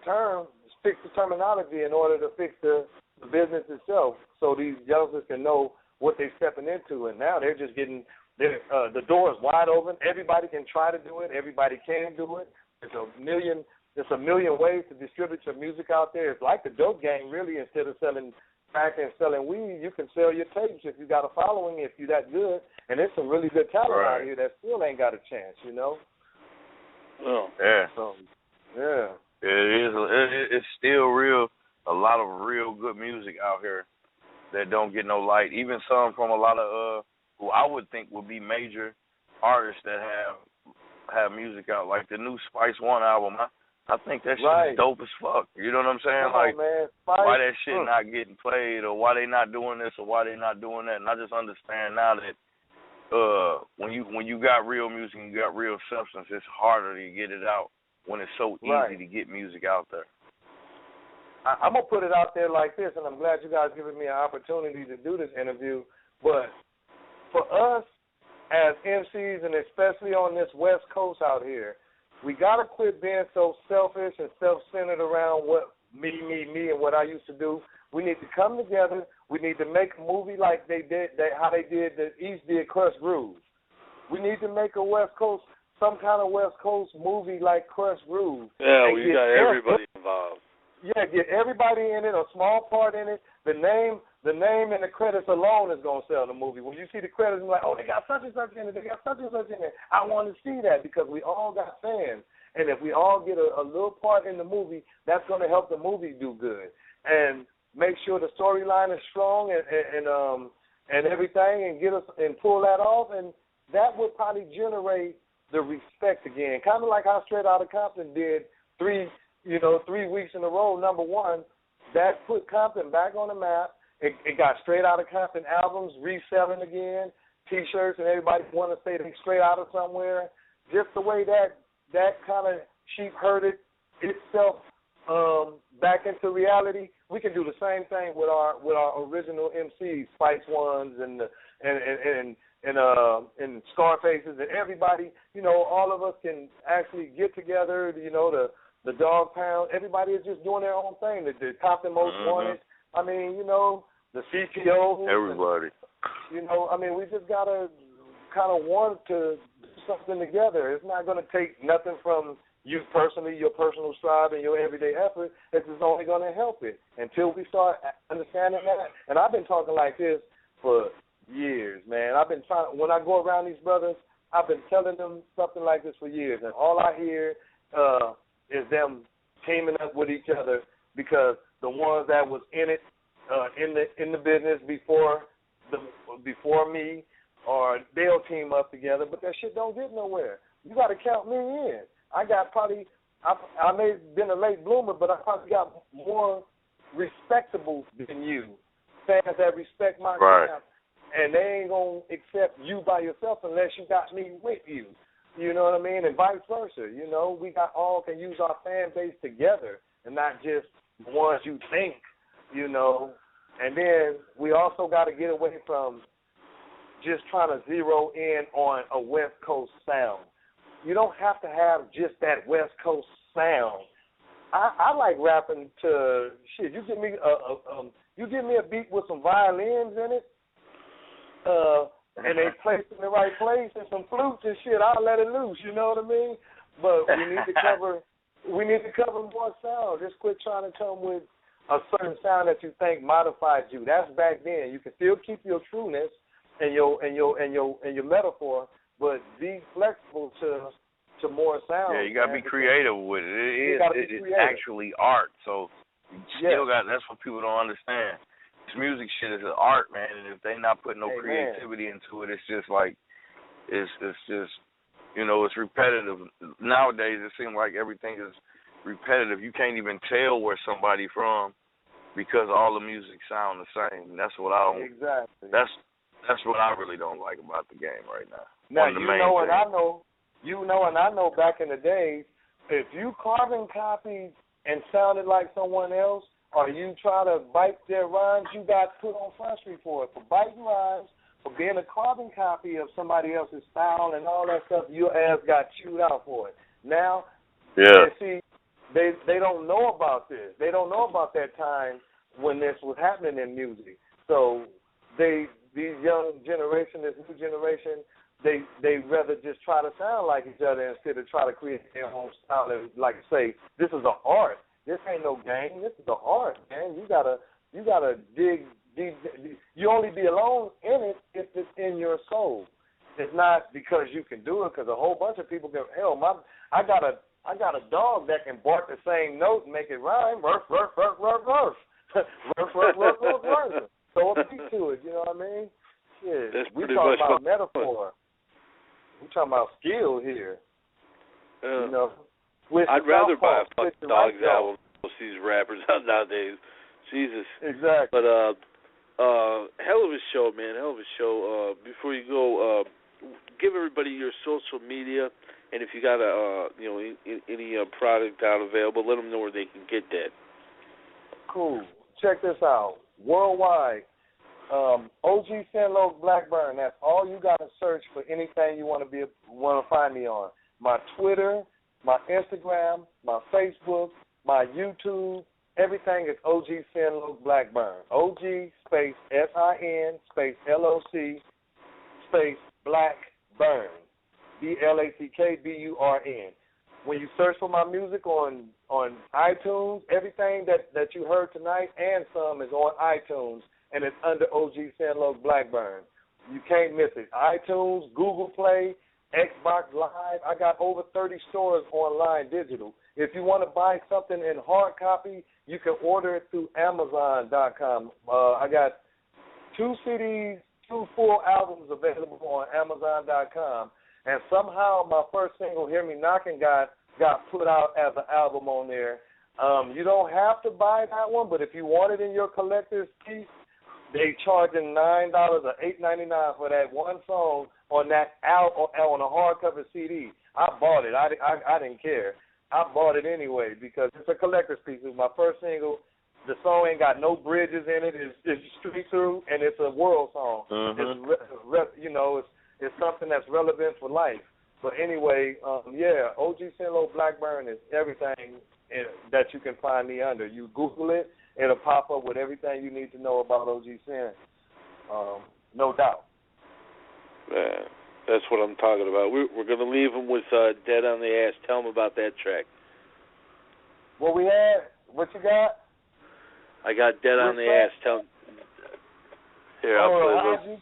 terminology in order to fix the business itself so these youngsters can know what they're stepping into. And now they're just getting, the door is wide open. Everybody can try to do it. Everybody can do it. There's a million ways to distribute your music out there. It's like the dope game, really. Instead of selling crack and selling weed, you can sell your tapes if you got a following, if you're that good. And there's some really good talent out here that still ain't got a chance, Oh. Yeah. So, yeah. It is. It's still a lot of real good music out here that don't get no light. Even some from a lot of who I would think would be major artists that have music out, like the new Spice One album. I think that shit is dope as fuck. You know what I'm saying? Come on, man. Why that shit not getting played, or why they not doing this, or why they not doing that. And I just understand now that when you got real music and you got real substance, it's harder to get it out when it's so easy to get music out there. I'm going to put it out there like this, and I'm glad you guys giving me an opportunity to do this interview. But for us as MCs, and especially on this West Coast out here, we got to quit being so selfish and self-centered around what me, and what I used to do. We need to come together. We need to make a movie like how the East did Crush Grooves. We need to make a West Coast, some kind of West Coast movie like Crush Grooves. Yeah, we got everybody involved. Yeah, get everybody in it, a small part in it. The name and the credits alone is going to sell the movie. When you see the credits, you're like, oh, they got such and such in it. They got such and such in it. I want to see that because we all got fans. And if we all get a little part in the movie, that's going to help the movie do good. And make sure the storyline is strong and everything, and get us and pull that off. And that would probably generate the respect again. Kind of like how Straight Outta Compton did 3 weeks in a row, number one. That put Compton back on the map. It got Straight Outta Compton albums reselling again, T-shirts, and everybody want to say they straight out of somewhere. Just the way that kind of sheep herded itself back into reality, we can do the same thing with our original MCs, Spice Ones and Scarfaces and everybody. You know, all of us can actually get together. You know, the Dog Pound. Everybody is just doing their own thing. The Compton Most Wanted. I mean, you know, the CPO. Everybody. You know, I mean, we just gotta kind of want to do something together. It's not going to take nothing from you personally, your personal strive and your everyday effort. It's just only going to help it until we start understanding that. And I've been talking like this for years, man. I've been trying. When I go around these brothers, I've been telling them something like this for years, and all I hear is them teaming up with each other because the ones that was in it, in the business before me, or they'll team up together, but that shit don't get nowhere. You got to count me in. I may have been a late bloomer, but I probably got more respectable than you, fans that respect my craft, and they ain't going to accept you by yourself unless you got me with you. You know what I mean? And vice versa. You know, we all can use our fan base together and not just the ones you think, you know. And then we also got to get away from just trying to zero in on a West Coast sound. You don't have to have just that West Coast sound. I like rapping to shit. You give me a beat with some violins in it, and they placed in the right place and some flutes and shit. I'll let it loose. You know what I mean? But we need to cover more sound. Just quit trying to come with a certain sound that you think modifies you. That's back then. You can still keep your trueness and your metaphor, but be flexible to more sound. Yeah, you gotta be creative with it. It's actually art. So you still got. That's what people don't understand. This music shit is an art, man. And if they not putting no creativity into it, it's just like it's just, you know, it's repetitive. Nowadays, it seems like everything is repetitive. You can't even tell where somebody from because all the music sound the same. That's what I don't. Exactly. That's what I really don't like about the game right now. Now you know and I know back in the days, if you carbon copied and sounded like someone else, or you try to bite their rhymes, you got put on Front Street for it. For biting rhymes, for being a carbon copy of somebody else's style and all that stuff, your ass got chewed out for it. Now, see, they don't know about this. They don't know about that time when this was happening in music. So these young generation, this new generation, they rather just try to sound like each other instead of try to create their own style and, like I say, this is an art. This ain't no game. This is an art, man. You gotta dig deep. You only be alone in it if it's in your soul. It's not because you can do it, because a whole bunch of people can. Hell, I got a dog that can bark the same note and make it rhyme. Ruff, ruff, ruff, ruff, ruff. Ruff, ruff, ruff, ruff, ruff. Throw a beat to it. You know what I mean? Yeah. We talking about metaphor. We talking about skill here. You know. I'd rather buy a fucking Dog's album than these rappers out nowadays. Jesus. Exactly. But hell of a show, man. Hell of a show. Before you go, give everybody your social media, and if you got any product out available, let them know where they can get that. Cool. Check this out. Worldwide, OG Sinlow Blackburn. That's all you got to search for anything you want to find me on. My Twitter, my Instagram, my Facebook, my YouTube, everything is OG Sinlow Blackburn. OG space SIN space LOC space Blackburn. BLACKBURN. When you search for my music on iTunes, everything that you heard tonight and some is on iTunes, and it's under OG Sinlow Blackburn. You can't miss it. iTunes, Google Play, Xbox Live. I got over 30 stores online digital. If you want to buy something in hard copy, you can order it through Amazon.com. I got 2 CDs, 2 full albums available on Amazon.com. And somehow my first single, Hear Me Knocking, got put out as an album on there. You don't have to buy that one, but if you want it in your collector's piece, they charging $9 or $8.99 for that one song on that album, on a hardcover CD. I bought it. I didn't care. I bought it anyway because it's a collector's piece. It was my first single. The song ain't got no bridges in it. It's straight through, and it's a world song. It's something that's relevant for life. But anyway, OG Sinlow Blackburn is everything that you can find me under. You Google it, it'll pop up with everything you need to know about OG Sin. No doubt. Man, that's what I'm talking about. We're going to leave them with Dead on the Ass. Tell them about that track. What we had? What you got? I got Dead on the Ass. Tell them. Here, I'll play this.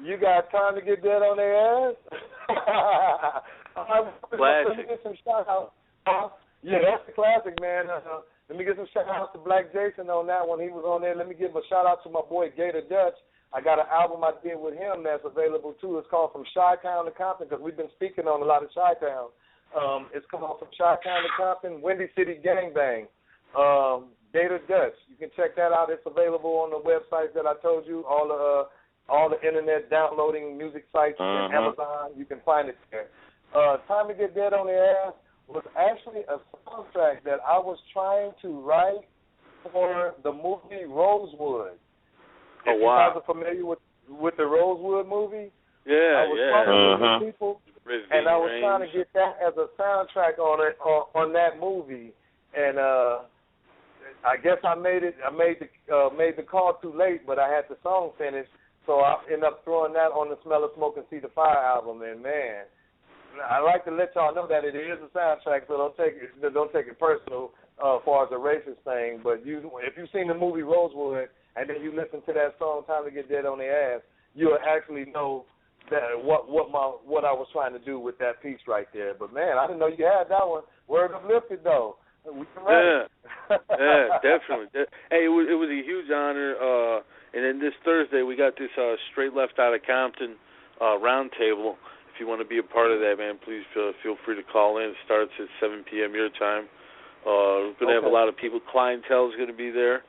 You got time to get dead on their ass? Classic. Let me get some shout-outs. Yeah, that's the classic, man. Let me get some shout-outs to Black Jason on that one. He was on there. Let me give a shout-out to my boy Gator Dutch. I got an album I did with him that's available, too. It's called From Chi-Town to Compton, because we've been speaking on a lot of Chi-Town. It's called From Chi-Town to Compton, Windy City Gangbang. Gator Dutch. You can check that out. It's available on the websites that I told you, all the internet downloading music sites and Amazon. You can find it there. Time to Get Dead on the Ass was actually a soundtrack that I was trying to write for the movie Rosewood. Oh, wow. If you guys are familiar with the Rosewood movie, I was talking to people, and I was trying to get that as a soundtrack on that movie. And I guess I made the call too late, but I had the song finished. So I ended up throwing that on the Smell of Smoke and See the Fire album, and man, I like to let y'all know that it is a soundtrack, so don't take it personal as far as a racist thing. But if you've seen the movie Rosewood and then you listen to that song Time to Get Dead on the Ass, you'll actually know that what I was trying to do with that piece right there. But man, I didn't know you had that one. Word uplifted though. Yeah, definitely. Hey, it was a huge honor. And then this Thursday, we got this Straight Left Outta Compton roundtable. If you want to be a part of that, man, please feel free to call in. It starts at 7 p.m. your time. We're going to have a lot of people. Clientele is going to be there.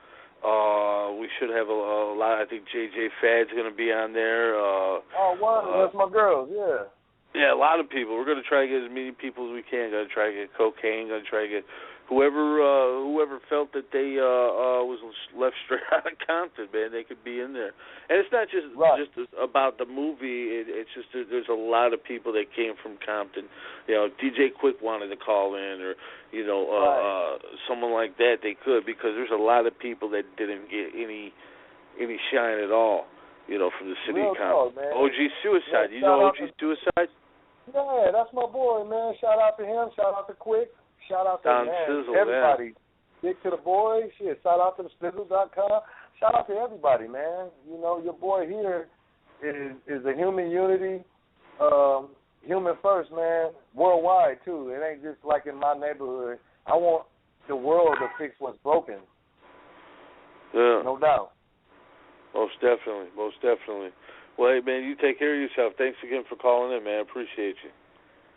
We should have a lot. I think JJ Fad's going to be on there. Wow. That's my girls, yeah. Yeah, a lot of people. We're going to try to get as many people as we can. Going to try to get cocaine. Going to try to get whoever felt that they was left straight out of Compton, man, they could be in there. And it's not just about the movie. It's just there's a lot of people that came from Compton. You know, DJ Quick wanted to call in, or someone like that. They could, because there's a lot of people that didn't get any shine at all. You know, from the city of Compton. OG Suicide. You know OG Suicide? Yeah, that's my boy, man. Shout out to him. Shout out to Quick. Shout out to everybody. Dick to the boys. Shit. Shout out to the Spizzle.com. Shout out to everybody, man. You know, your boy here is a human unity, human first, man. Worldwide too. It ain't just like in my neighborhood. I want the world to fix what's broken. Yeah. No doubt. Most definitely. Well, hey, man, you take care of yourself. Thanks again for calling in, man. I appreciate you.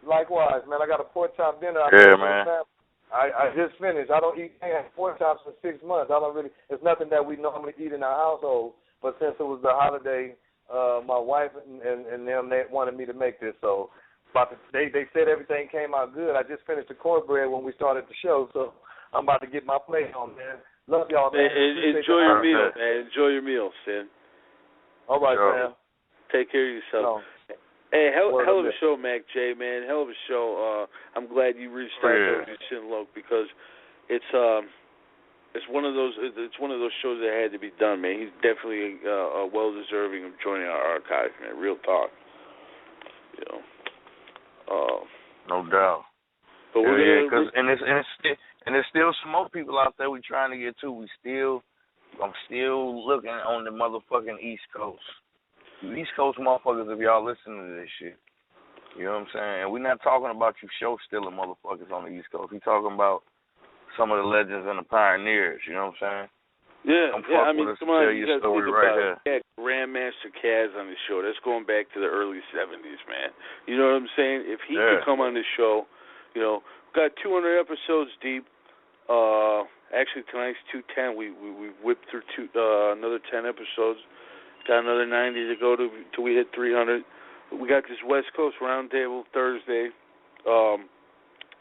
Likewise, man. I got a pork chop dinner. Man. I just finished. I don't eat pork chops for 6 months. It's nothing that we normally eat in our household. But since it was the holiday, my wife and them, they wanted me to make this. So they said everything came out good. I just finished the cornbread when we started the show. So I'm about to get my plate on, man. Love y'all, man. Enjoy your meal, man. Enjoy your meal, Sin. All right, man. Take care of yourself. No. Hey, hell of a show, Mac J, man. Hell of a show. I'm glad you reached out to Sinlow, because it's one of those shows that had to be done, man. He's definitely well deserving of joining our archive, man. Real talk. You know. No doubt. But there's still some more people out there we trying to get to. I'm still looking on the motherfucking East Coast. East Coast motherfuckers, if y'all listening to this shit. You know what I'm saying? And we're not talking about you show-stealing motherfuckers on the East Coast. We're talking about some of the legends and the pioneers. You know what I'm saying? Yeah, I mean, come on, you got to think about it. Grandmaster Caz on the show. That's going back to the early 70s, man. You know what I'm saying? If he could come on the show, you know, we've got 200 episodes deep. Actually, tonight's 210. We whipped through another 10 episodes. Got another 90 to go till we hit 300. We got this West Coast Roundtable Thursday.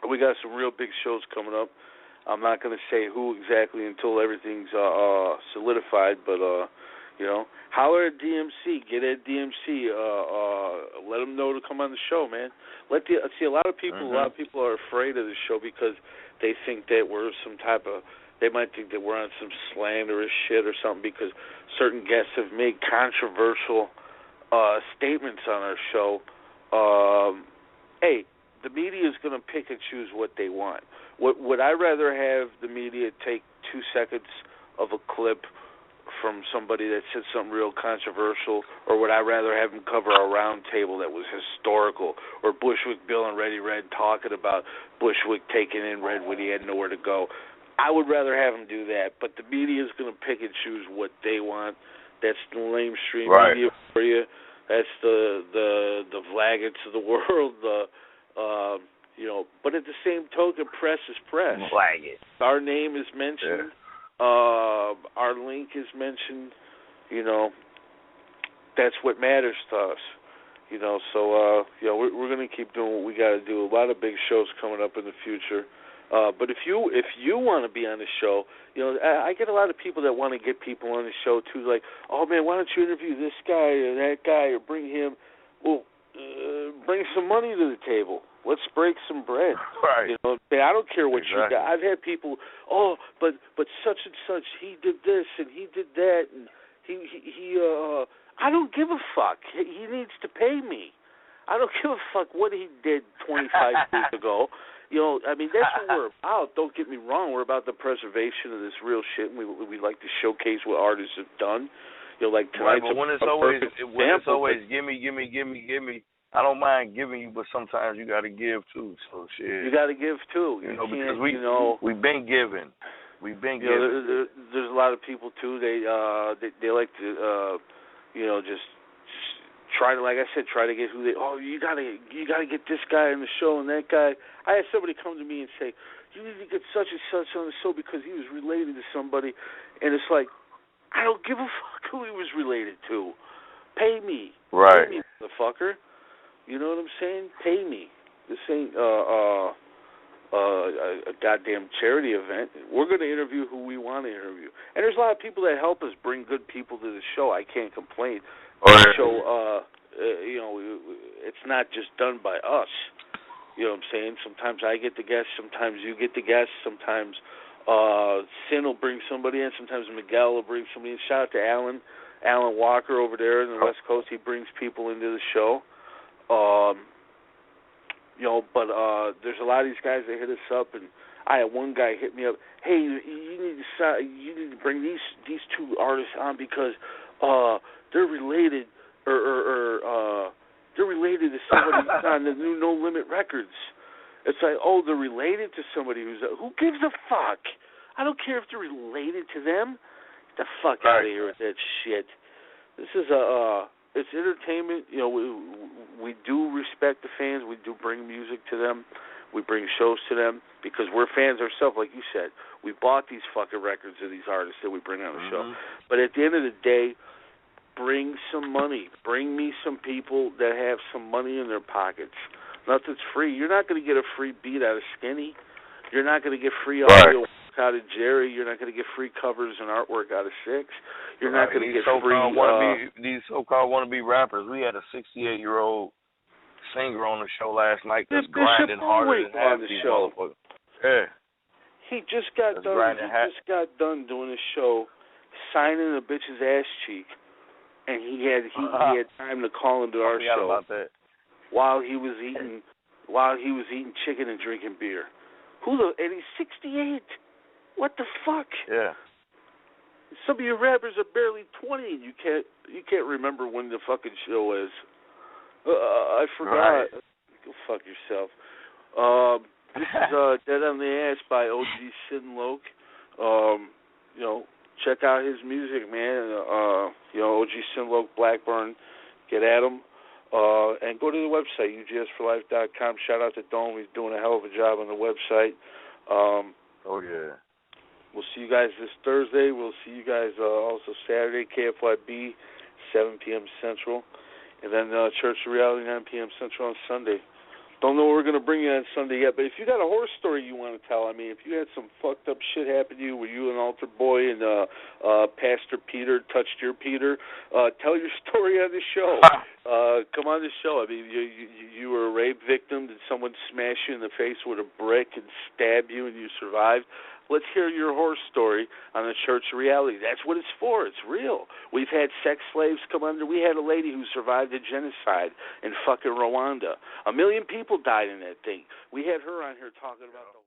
We got some real big shows coming up. I'm not going to say who exactly until everything's solidified, but holler at DMC, get at DMC, let them know to come on the show, man. See, a lot of people are afraid of the show because they think that we're they might think that we're on some slanderous shit or something because certain guests have made controversial statements on our show. Hey, the media is going to pick and choose what they want. Would I rather have the media take 2 seconds of a clip from somebody that said something real controversial, or would I rather have them cover a round table that was historical, or Bushwick Bill and Reddy Red talking about Bushwick taking in Red when he had nowhere to go? I would rather have them do that, but the media is going to pick and choose what they want. That's the lamestream media for you. That's the Vlagets of the world. But at the same token, press is press. Vlagets. Our name is mentioned. Our link is mentioned. That's what matters to us. So we're going to keep doing what we got to do. A lot of big shows coming up in the future. But if you want to be on the show, I get a lot of people that want to get people on the show too. Like, oh man, why don't you interview this guy or that guy or bring him? Well, bring some money to the table. Let's break some bread. Right. I don't care what you got. I've had people, but such and such, he did this and he did that, and he I don't give a fuck. He needs to pay me. I don't give a fuck what he did 25 years ago. That's what we're about. Don't get me wrong. We're about the preservation of this real shit, and we like to showcase what artists have done. Like tonight's but when it's always give me. I don't mind giving you, but sometimes you got to give too. So shit. You got to give too. Because we've been giving. We've been giving. There's a lot of people too. They like to just try to, like I said, try to get who they. Oh, you gotta get this guy on the show and that guy. I had somebody come to me and say, you need to get such and such on the show because he was related to somebody, and it's like, I don't give a fuck who he was related to. Pay me. Right. Pay me, motherfucker. You know what I'm saying? Pay me. This ain't a goddamn charity event. We're going to interview who we want to interview. And there's a lot of people that help us bring good people to the show. I can't complain. The show, it's not just done by us. You know what I'm saying? Sometimes I get the guests. Sometimes you get the guests. Sometimes Sin will bring somebody in. Sometimes Miguel will bring somebody in. Shout out to Alan Walker over there in the West Coast. He brings people into the show. But there's a lot of these guys that hit us up, and I had one guy hit me up. Hey, you need to bring these two artists on because they're related, or they're related to somebody who's on the new No Limit Records. It's like, they're related to somebody who gives a fuck? I don't care if they're related to them. Get the fuck out of here with that shit. This is it's entertainment. We do respect the fans. We do bring music to them. We bring shows to them because we're fans ourselves, like you said. We bought these fucking records of these artists that we bring on the show. But at the end of the day, bring some money. Bring me some people that have some money in their pockets. Nothing's free. You're not going to get a free beat out of Skinny. You're not going to get free audio out of Jerry. You're not going to get free covers and artwork out of Six. You're not going to get free. These so-called wannabe rappers. We had a 68-year-old singer on the show last night that's grinding harder than half these motherfuckers. Yeah. He just got done doing a show, signing a bitch's ass cheek, and he had time to call into our show about that. while he was eating chicken and drinking beer. And he's 68. What the fuck? Yeah. Some of your rappers are barely 20, and you can't remember when the fucking show is. I forgot. Right. Go fuck yourself. This is Dead on the Ass by OG Sinloke. Check out his music, man. OG Sinloke Blackburn. Get at him. And go to the website, ugsforlife.com. Shout out to Dome. He's doing a hell of a job on the website. Yeah. We'll see you guys this Thursday. We'll see you guys also Saturday, KFYB, 7 p.m. Central. And then Church of Reality, 9 p.m. Central on Sunday. Don't know what we're going to bring you on Sunday yet, but if you got a horror story you want to tell, I mean, if you had some fucked up shit happen to you where you an altar boy and Pastor Peter touched your Peter, tell your story on the show. Come on the show. I mean, you were a rape victim. Did someone smash you in the face with a brick and stab you and you survived? Let's hear your horror story on the Church of Reality. That's what it's for. It's real. We've had sex slaves come under. We had a lady who survived a genocide in fucking Rwanda. 1 million people died in that thing. We had her on here talking about the